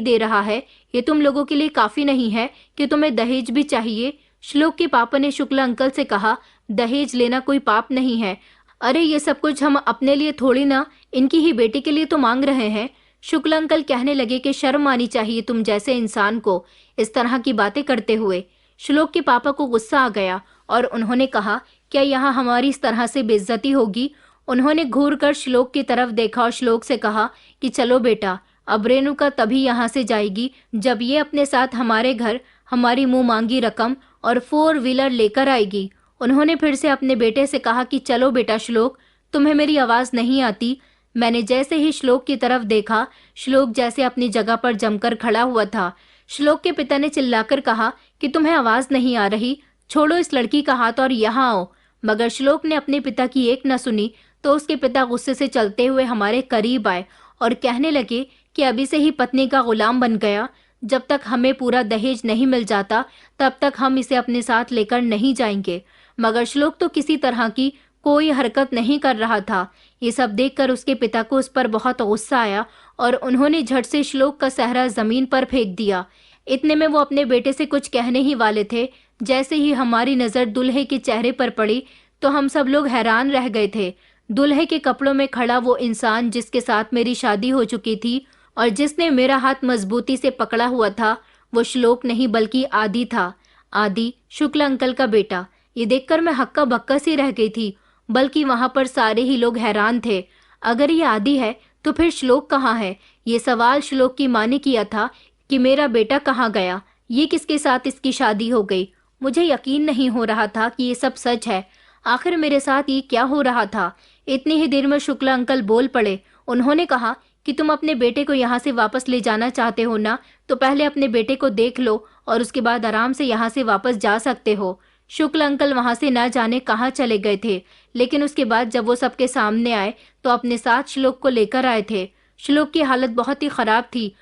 दे रहा है, ये तुम लोगों के लिए काफी नहीं है कि तुम्हें दहेज भी चाहिए? श्लोक के पापा ने शुक्ला अंकल से कहा, दहेज लेना कोई पाप नहीं है। अरे ये सब कुछ हम अपने लिए थोड़ी ना, इनकी ही बेटी के लिए तो मांग रहे हैं। शुक्ला अंकल कहने लगे कि शर्म आनी चाहिए तुम जैसे इंसान को इस तरह की बातें करते हुए। श्लोक के पापा को गुस्सा आ गया और उन्होंने कहा, क्या यहाँ हमारी इस तरह से बेइज्जती होगी? उन्होंने घूर कर श्लोक की तरफ देखा और श्लोक से कहा कि चलो बेटा, अब रेणुका तभी यहाँ से जाएगी जब ये अपने साथ हमारे घर हमारी मुंह मांगी रकम और 4 व्हीलर लेकर आएगी। उन्होंने फिर से अपने बेटे से कहा कि चलो बेटा श्लोक, तुम्हें मेरी आवाज नहीं आती? मैंने जैसे ही श्लोक की तरफ देखा, श्लोक जैसे अपनी जगह पर जमकर खड़ा हुआ था। श्लोक के पिता ने चिल्लाकर कहा कि तुम्हें आवाज नहीं आ रही, छोड़ो इस लड़की का हाथ और यहाँ आओ। मगर श्लोक ने अपने पिता की एक न सुनी तो उसके पिता गुस्से से चलते हुए हमारे करीब आए और कहने लगे कि अभी से ही पत्नी का गुलाम बन गया। जब तक हमें पूरा दहेज नहीं मिल जाता तब तक हम इसे अपने साथ लेकर नहीं जाएंगे। मगर श्लोक तो किसी तरह की कोई हरकत नहीं कर रहा था। ये सब देखकर उसके पिता को उस पर बहुत गुस्सा आया और उन्होंने झट से श्लोक का सेहरा जमीन पर फेंक दिया। इतने में वो अपने बेटे से कुछ कहने ही वाले थे। जैसे ही हमारी नजर दुल्हे के चेहरे पर पड़ी तो हम सब लोग हैरान रह गए थे। दुल्हे के कपड़ों में खड़ा वो इंसान जिसके साथ मेरी शादी हो चुकी थी और जिसने मेरा हाथ मजबूती से पकड़ा हुआ था, वो श्लोक नहीं बल्कि आदि था। आदि, शुक्ल अंकल का बेटा। ये देखकर मैं हक्का बक्का सी रह गई थी, बल्कि वहां पर सारे ही लोग हैरान थे। अगर ये आदि है तो फिर श्लोक कहाँ है? ये सवाल श्लोक की माँ ने किया था कि मेरा बेटा कहाँ गया, ये किसके साथ इसकी शादी हो गई। मुझे यकीन नहीं हो रहा था कि ये सब सच है। आखिर मेरे साथ ये क्या हो रहा था? इतनी ही देर में शुक्ल अंकल बोल पड़े। उन्होंने कहा कि तुम अपने बेटे को यहाँ से वापस ले जाना चाहते हो ना, तो पहले अपने बेटे को देख लो और उसके बाद आराम से यहाँ से वापस जा सकते हो। शुक्ल अंकल वहां से ना जाने कहाँ चले गए थे, लेकिन उसके बाद जब वो सबके सामने आए तो अपने साथ श्लोक को लेकर आए थे। श्लोक की हालत बहुत ही खराब थी।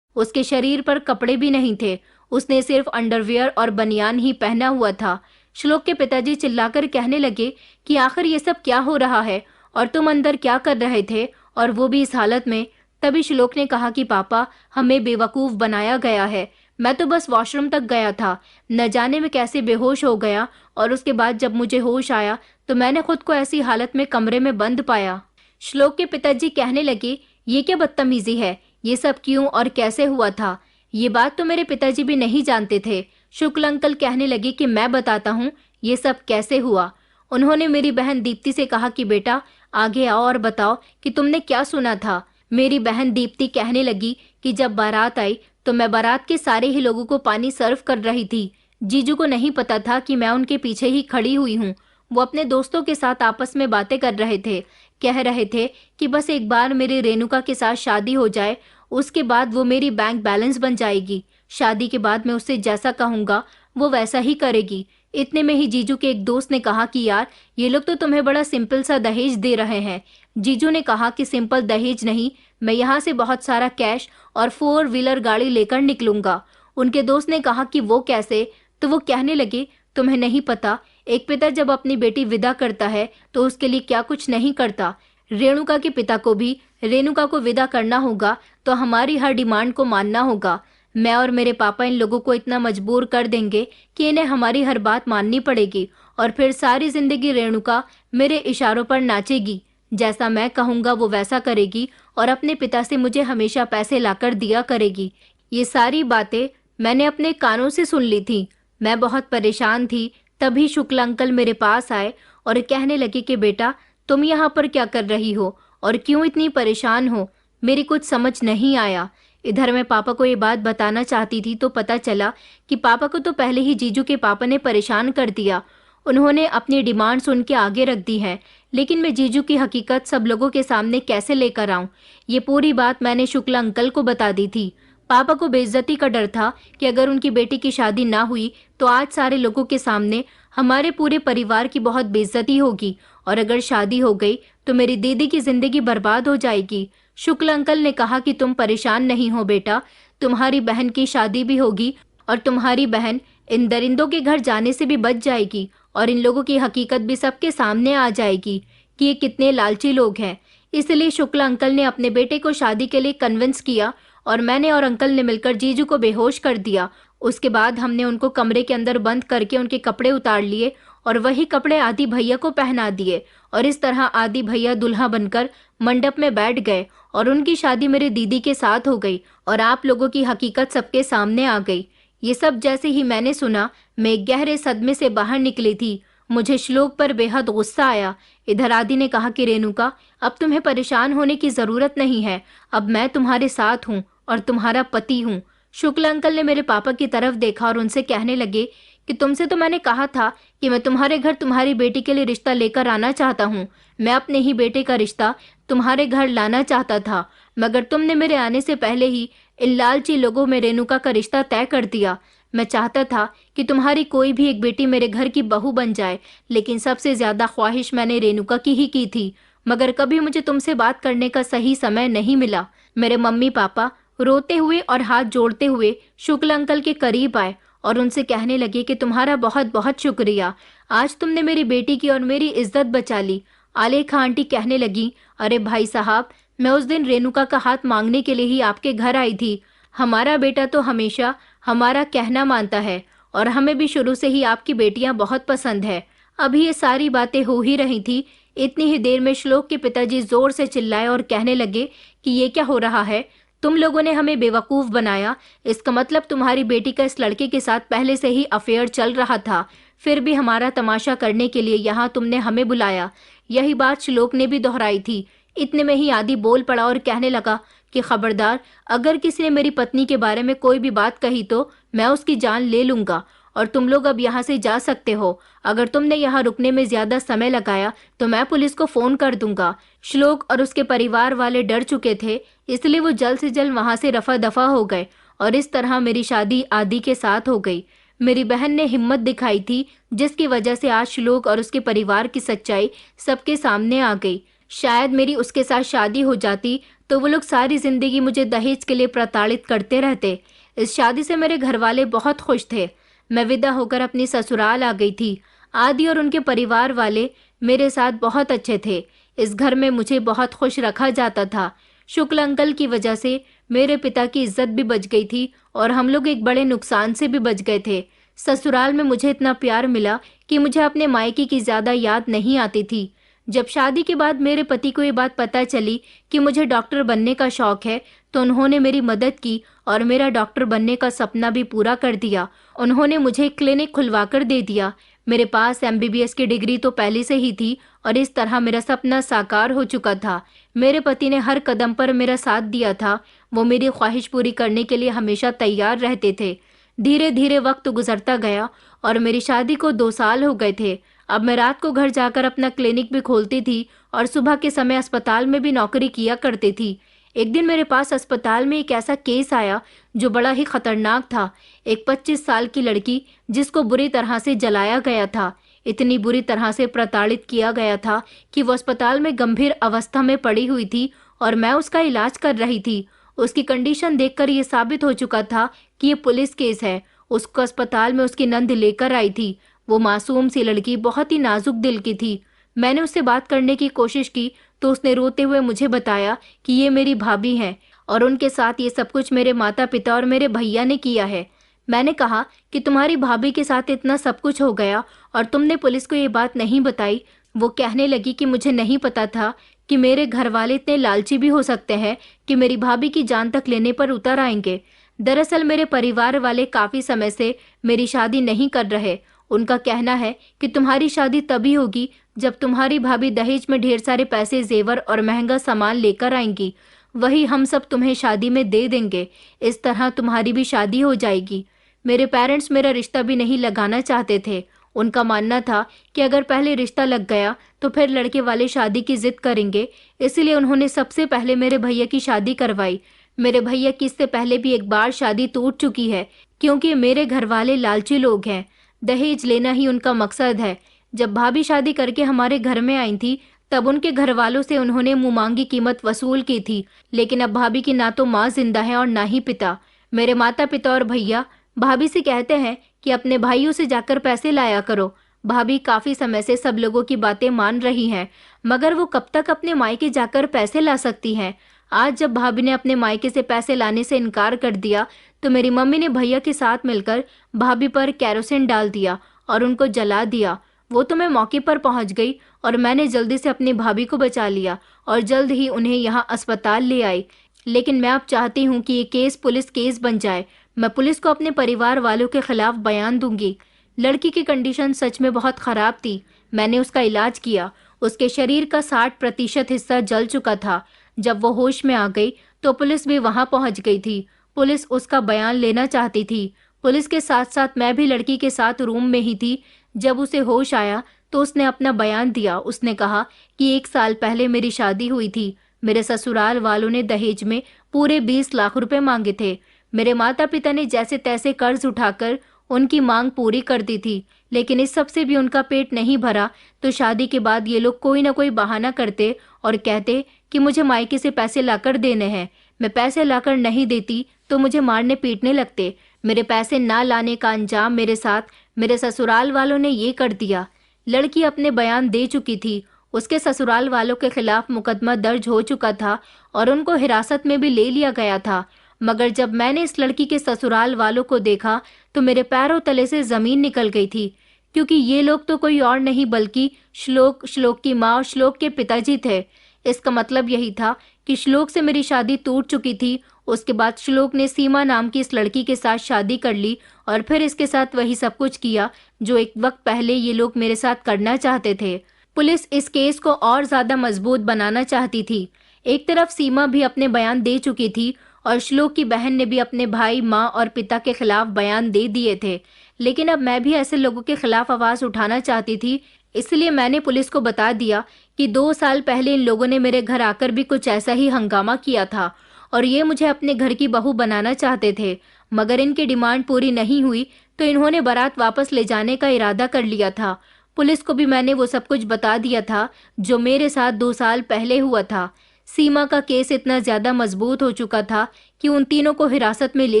उसके शरीर पर कपड़े भी नहीं थे, उसने सिर्फ अंडरवियर और बनियान ही पहना हुआ था। श्लोक के पिताजी चिल्लाकर कहने लगे कि आखिर ये सब क्या हो रहा है और तुम अंदर क्या कर रहे थे, और वो भी इस हालत में। तभी श्लोक ने कहा कि पापा, हमें बेवकूफ बनाया गया है। मैं तो बस वॉशरूम तक गया था, न जाने में कैसे बेहोश हो गया, और उसके बाद जब मुझे होश आया तो मैंने खुद को ऐसी हालत में कमरे में बंद पाया। श्लोक के पिताजी कहने लगे, ये क्या बदतमीजी है, ये सब क्यों और कैसे हुआ था? ये बात तो मेरे पिताजी भी नहीं जानते थे। शुक्ल अंकल कहने लगे कि मैं बताता हूँ ये सब कैसे हुआ। उन्होंने मेरी बहन दीप्ति से कहा कि बेटा आगे आओ और बताओ कि तुमने क्या सुना था। मेरी बहन दीप्ति कहने लगी कि जब बारात आई तो मैं बारात के सारे ही लोगों को पानी सर्व कर रही थी। जीजू को नहीं पता था कि मैं उनके पीछे ही खड़ी हुई हूँ। वो अपने दोस्तों के साथ आपस में बातें कर रहे थे, कह रहे थे कि बस एक बार मेरी रेणुका के साथ शादी हो जाए, उसके बाद वो मेरी बैंक बैलेंस बन जाएगी। शादी के बाद मैं उससे जैसा कहूँगा वो वैसा ही करेगी। इतने में ही जीजू के एक दोस्त ने कहा कि यार, ये लोग तो तुम्हें बड़ा सिंपल सा दहेज दे रहे हैं। जीजू ने कहा कि सिंपल दहेज नहीं, मैं यहाँ से बहुत सारा कैश और 4 व्हीलर गाड़ी लेकर निकलूंगा। उनके दोस्त ने कहा कि वो कैसे? तो वो कहने लगे, तुम्हें नहीं पता, एक पिता जब अपनी बेटी विदा करता है तो उसके लिए क्या कुछ नहीं करता। रेणुका के पिता को भी रेणुका को विदा करना होगा तो हमारी हर डिमांड को मानना होगा। मैं और मेरे पापा इन लोगों को इतना मजबूर कर देंगे कि इन्हें हमारी हर बात माननी पड़ेगी, और फिर सारी जिंदगी रेणुका मेरे इशारों पर नाचेगी। जैसा मैं कहूँगा वो वैसा करेगी और अपने पिता से मुझे हमेशा पैसे लाकर दिया करेगी। ये सारी बातें मैंने अपने कानों से सुन ली थी। मैं बहुत परेशान थी। तभी शुक्ल अंकल मेरे पास आए और कहने लगे कि बेटा, तुम यहाँ पर क्या कर रही हो और क्यों इतनी परेशान हो? मेरी कुछ समझ नहीं आया। इधर मैं पापा को ये बात बताना चाहती थी तो पता चला कि पापा को तो पहले ही जीजू के पापा ने परेशान कर दिया। उन्होंने अपनी डिमांड सुन के आगे रख दी है, लेकिन मैं जीजू की हकीकत सब लोगों के सामने कैसे लेकर आऊं? ये पूरी बात मैंने शुक्ल अंकल को बता दी थी। पापा को बेइज्जती का डर था कि अगर उनकी बेटी की शादी ना हुई तो आज सारे लोगों के सामने हमारे पूरे परिवार की बहुत बेइज्जती होगी, और अगर शादी हो गई तो मेरी दीदी की जिंदगी बर्बाद हो जाएगी। शुक्ल अंकल ने कहा कि तुम परेशान नहीं हो बेटा, तुम्हारी बहन की शादी भी होगी और तुम्हारी बहन इन दरिंदों के घर जाने से भी बच जाएगी, और इन लोगों की हकीकत भी सबके सामने आ जाएगी कि ये कितने लालची लोग हैं। इसलिए शुक्ल अंकल ने अपने बेटे को शादी के लिए कन्विंस किया और मैंने और अंकल ने मिलकर जीजू को बेहोश कर दिया। उसके बाद हमने उनको कमरे के अंदर बंद करके उनके कपड़े उतार लिए और वही कपड़े आदि भैया को पहना दिए, और इस तरह आदि भैया दुल्हा बनकर मंडप में बैठ गए और उनकी शादी मेरे दीदी के साथ हो गई और आप लोगों की हकीकत सबके सामने आ गई। ये सब जैसे ही मैंने सुना, मैं एक गहरे सदमे से बाहर निकली थी। मुझे श्लोक पर बेहद गुस्सा आया। इधर आदि ने कहा कि रेणुका, अब तुम्हें परेशान होने की जरूरत नहीं है, अब मैं तुम्हारे साथ हूँ और तुम्हारा पति हूँ। शुक्ल अंकल ने मेरे पापा की तरफ देखा और उनसे कहने लगे कि तुमसे तो मैंने कहा था कि मैं तुम्हारे घर तुम्हारी बेटी के लिए रिश्ता लेकर आना चाहता हूँ। मैं अपने ही बेटे का रिश्ता तुम्हारे घर लाना चाहता था, मगर तुमने मेरे आने से पहले ही इन लालची लोगों में रेणुका का रिश्ता तय कर दिया। मैं चाहता था कि तुम्हारी कोई भी एक बेटी मेरे घर की बहू बन जाए, लेकिन सबसे ज्यादा ख्वाहिश मैंने रेणुका की ही की थी, मगर कभी मुझे तुमसे बात करने का सही समय नहीं मिला। मेरे मम्मी पापा रोते हुए और हाथ जोड़ते हुए शुक्ल अंकल के करीब आए और उनसे कहने लगे कि तुम्हारा बहुत बहुत शुक्रिया, आज तुमने मेरी बेटी की और मेरी इज्जत बचा ली। आलेखा आंटी कहने लगी, अरे भाई साहब, मैं उस दिन रेणुका का हाथ मांगने के लिए ही आपके घर आई थी। हमारा बेटा तो हमेशा हमारा कहना मानता है और हमें भी शुरू से ही आपकी बेटियां बहुत पसंद है। अभी ये सारी बातें हो ही रही थी, इतनी ही देर में श्लोक के पिताजी जोर से चिल्लाए और कहने लगे कि ये क्या हो रहा है, तुम लोगों ने हमें बेवकूफ बनाया। इसका मतलब तुम्हारी बेटी का इस लड़के के साथ पहले से ही अफेयर चल रहा था, फिर भी हमारा तमाशा करने के लिए यहाँ तुमने हमें बुलाया। यही बात श्लोक ने भी दोहराई थी। इतने में ही आदि बोल पड़ा और कहने लगा कि खबरदार, अगर किसी ने मेरी पत्नी के बारे में कोई भी बात कही तो मैं उसकी जान ले लूंगा और तुम लोग अब यहाँ से जा सकते हो। अगर तुमने यहाँ रुकने में ज्यादा समय लगाया तो मैं पुलिस को फोन कर दूंगा। श्लोक और उसके परिवार वाले डर चुके थे, इसलिए वो जल्द से जल्द वहां से रफा दफा हो गए और इस तरह मेरी शादी आदि के साथ हो गई। मेरी बहन ने हिम्मत दिखाई थी, जिसकी वजह से आज श्लोक और उसके परिवार की सच्चाई सबके सामने आ गई। शायद मेरी उसके साथ शादी हो जाती तो वो लोग सारी जिंदगी मुझे दहेज के लिए प्रताड़ित करते रहते। इस शादी से मेरे घर वाले बहुत खुश थे। मैं विदा होकर अपनी ससुराल आ गई थी। आदि और उनके परिवार वाले मेरे साथ बहुत अच्छे थे। इस घर में मुझे बहुत खुश रखा जाता था। शुक्ल अंकल की वजह से मेरे पिता की इज्जत भी बच गई थी और हम लोग एक बड़े नुकसान से भी बच गए थे। ससुराल में मुझे इतना प्यार मिला कि मुझे अपने मायके की ज्यादा याद नहीं आती थी। जब शादी के बाद मेरे पति को ये बात पता चली कि मुझे डॉक्टर बनने का शौक है, तो उन्होंने मेरी मदद की और मेरा डॉक्टर बनने का सपना भी पूरा कर दिया। उन्होंने मुझे एक क्लिनिक खुलवा कर दे दिया। मेरे पास MBBS की डिग्री तो पहले से ही थी और इस तरह मेरा सपना साकार हो चुका था। मेरे पति ने हर कदम पर मेरा साथ दिया था। वो मेरी ख्वाहिश पूरी करने के लिए हमेशा तैयार रहते थे। धीरे धीरे वक्त गुजरता गया और मेरी शादी को 2 साल हो गए थे। अब मैं रात को घर जाकर अपना क्लिनिक भी खोलती थी और सुबह के समय अस्पताल में भी नौकरी किया करती थी। एक दिन मेरे पास अस्पताल में एक ऐसा केस आया जो बड़ा ही खतरनाक था। एक 25 साल की लड़की जिसको बुरी तरह से जलाया गया था। इतनी बुरी तरह से प्रताड़ित किया गया था कि वो अस्पताल में गंभीर अवस्था में पड़ी हुई थी और मैं उसका इलाज कर रही थी। उसकी कंडीशन देखकर ये साबित हो चुका था कि ये पुलिस केस है। उसको अस्पताल में उसकी नंद लेकर आई थी। वो मासूम सी लड़की बहुत ही नाजुक दिल की थी। मैंने उससे बात करने की कोशिश की तो उसने रोते हुए मुझे बताया कि ये मेरी भाभी हैं और उनके साथ ये सब कुछ मेरे माता पिता और मेरे भैया ने किया है। मैंने कहा कि तुम्हारी भाभी के साथ इतना सब कुछ हो गया और तुमने पुलिस को ये बात नहीं बताई। वो कहने लगी कि मुझे नहीं पता था कि मेरे घर वाले इतने लालची भी हो सकते हैं कि मेरी भाभी की जान तक लेने पर उतर आएंगे। दरअसल मेरे परिवार वाले काफी समय से मेरी शादी नहीं कर रहे। उनका कहना है कि तुम्हारी शादी तभी होगी जब तुम्हारी भाभी दहेज में ढेर सारे पैसे, जेवर और महंगा सामान लेकर आएंगी। वही हम सब तुम्हें शादी में दे देंगे। इस तरह तुम्हारी भी शादी हो जाएगी। मेरे पेरेंट्स मेरा रिश्ता भी नहीं लगाना चाहते थे। उनका मानना था कि अगर पहले रिश्ता लग गया तो फिर लड़के वाले शादी की जिद करेंगे, इसलिए उन्होंने सबसे पहले मेरे भैया की शादी करवाई। मेरे भैया की इससे पहले भी एक बार शादी टूट चुकी है, क्योंकि मेरे घर वाले लालची लोग हैं। दहेज लेना ही उनका मकसद है। जब भाभी शादी करके हमारे घर में आई थी तब उनके घर वालों से उन्होंने मुंहमांगी कीमत वसूल की थी, लेकिन अब भाभी की ना तो माँ जिंदा है और ना ही पिता। मेरे माता पिता और भैया भाभी से कहते हैं कि अपने भाइयों से जाकर पैसे लाया करो। भाभी काफी समय से सब लोगों की बातें मान रही हैं, मगर वो कब तक अपने मायके जाकर पैसे ला सकती हैं। आज जब भाभी ने अपने मायके से पैसे लाने से इनकार कर दिया तो मेरी मम्मी ने भैया के साथ मिलकर भाभी पर कैरोसिन डाल दिया और उनको जला दिया। वो तो मैं मौके पर पहुंच गई और मैंने जल्दी से अपनी भाभी को बचा लिया और जल्द ही उन्हें यहाँ अस्पताल ले आई। लेकिन मैं अब चाहती हूँ कि ये केस पुलिस केस बन जाए। मैं पुलिस को अपने परिवार वालों के खिलाफ बयान दूंगी। लड़की की कंडीशन सच में बहुत खराब थी। मैंने उसका इलाज किया। उसके शरीर का 60% हिस्सा जल चुका था। जब वो होश में आ गई तो पुलिस भी वहां पहुंच गई थी। पुलिस उसका बयान लेना चाहती थी। पुलिस के साथ साथ मैं भी लड़की के साथ रूम में ही थी। जब उसे होश आया तो उसने अपना बयान दिया। उसने कहा कि 1 साल पहले मेरी शादी हुई थी। मेरे ससुराल वालों ने दहेज में पूरे 20 लाख रुपए मांगे थे। मेरे माता पिता ने जैसे तैसे कर्ज उठाकर उनकी मांग पूरी कर दी थी, लेकिन इस सब से भी उनका पेट नहीं भरा तो शादी के बाद ये लोग कोई ना कोई बहाना करते और कहते कि मुझे मायके से पैसे लाकर देने हैं। मैं पैसे लाकर नहीं देती तो मुझे मारने पीटने लगते। मेरे पैसे ना लाने का अंजाम मेरे साथ मेरे ससुराल वालों ने ये कर दिया। लड़की अपने बयान दे चुकी थी। उसके ससुराल वालों के खिलाफ मुकदमा दर्ज हो चुका था और उनको हिरासत में भी ले लिया गया था। मगर जब मैंने इस लड़की के ससुराल वालों को देखा तो मेरे पैरों तले से जमीन निकल गई थी, क्योंकि ये लोग तो कोई और नहीं बल्कि श्लोक की माँ और श्लोक के पिताजी थे। इसका मतलब यही था कि श्लोक से मेरी शादी टूट चुकी थी। उसके बाद श्लोक ने सीमा नाम की इस लड़की के साथ शादी कर ली और फिर इसके साथ वही सब कुछ किया जो एक वक्त पहले ये लोग मेरे साथ करना चाहते थे। पुलिस इस केस को और ज्यादा मजबूत बनाना चाहती थी। एक तरफ सीमा भी अपने बयान दे चुकी थी और श्लोक की बहन ने भी अपने भाई, माँ और पिता के खिलाफ बयान दे दिए थे। लेकिन अब मैं भी ऐसे लोगों के खिलाफ आवाज उठाना चाहती थी, इसलिए मैंने पुलिस को बता दिया कि 2 साल पहले इन लोगों ने मेरे घर आकर भी कुछ ऐसा ही हंगामा किया था और ये मुझे अपने घर की बहू बनाना चाहते थे। मगर इनकी डिमांड पूरी नहीं हुई तो इन्होंने बारात वापस ले जाने का इरादा कर लिया था। पुलिस को भी मैंने वो सब कुछ बता दिया था जो मेरे साथ 2 साल पहले हुआ था। सीमा का केस इतना ज्यादा मजबूत हो चुका था कि उन तीनों को हिरासत में ले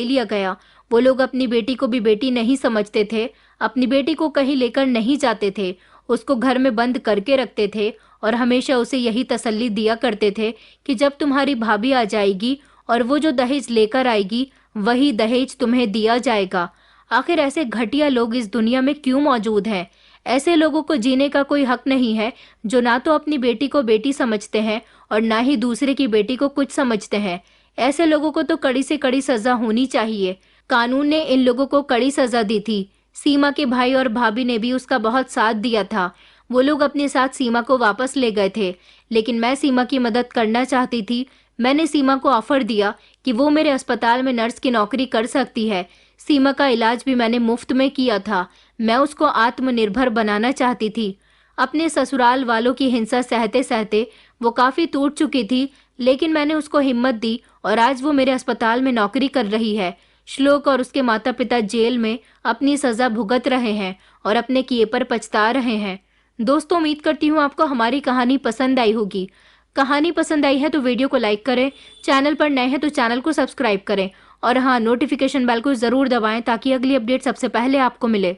लिया गया। वो लोग अपनी बेटी को भी बेटी नहीं समझते थे, अपनी बेटी को कहीं लेकर नहीं जाते थे, उसको घर में बंद करके रखते थे और हमेशा उसे यही तसल्ली दिया करते थे कि जब तुम्हारी भाभी आ जाएगी और वो जो दहेज लेकर आएगी वही दहेज तुम्हें दिया जाएगा। आखिर ऐसे घटिया लोग इस दुनिया में क्यों मौजूद हैं? ऐसे लोगों को जीने का कोई हक नहीं है जो ना तो अपनी बेटी को बेटी समझते हैं और ना ही दूसरे की बेटी को कुछ समझते हैं। ऐसे लोगों को तो कड़ी से कड़ी सजा होनी चाहिए। कानून ने इन लोगों को कड़ी सजा दी थी। सीमा के भाई और भाभी ने भी उसका बहुत साथ दिया था। वो लोग अपने साथ सीमा को वापस ले गए थे, लेकिन मैं सीमा की मदद करना चाहती थी। मैंने सीमा को ऑफर दिया कि वो मेरे अस्पताल में नर्स की नौकरी कर सकती है। सीमा का इलाज भी मैंने मुफ्त में किया था। मैं उसको आत्मनिर्भर बनाना चाहती थी। अपने ससुराल वालों की हिंसा सहते सहते वो काफी टूट चुकी थी, लेकिन मैंने उसको हिम्मत दी और आज वो मेरे अस्पताल में नौकरी कर रही है। श्लोक और उसके माता पिता जेल में अपनी सजा भुगत रहे हैं और अपने किए पर पछता रहे हैं। दोस्तों, उम्मीद करती हूँ आपको हमारी कहानी पसंद आई होगी। कहानी पसंद आई है तो वीडियो को लाइक करें, चैनल पर नए हैं तो चैनल को सब्सक्राइब करें और हाँ, नोटिफिकेशन बेल को जरूर दबाएं ताकि अगली अपडेट सबसे पहले आपको मिले।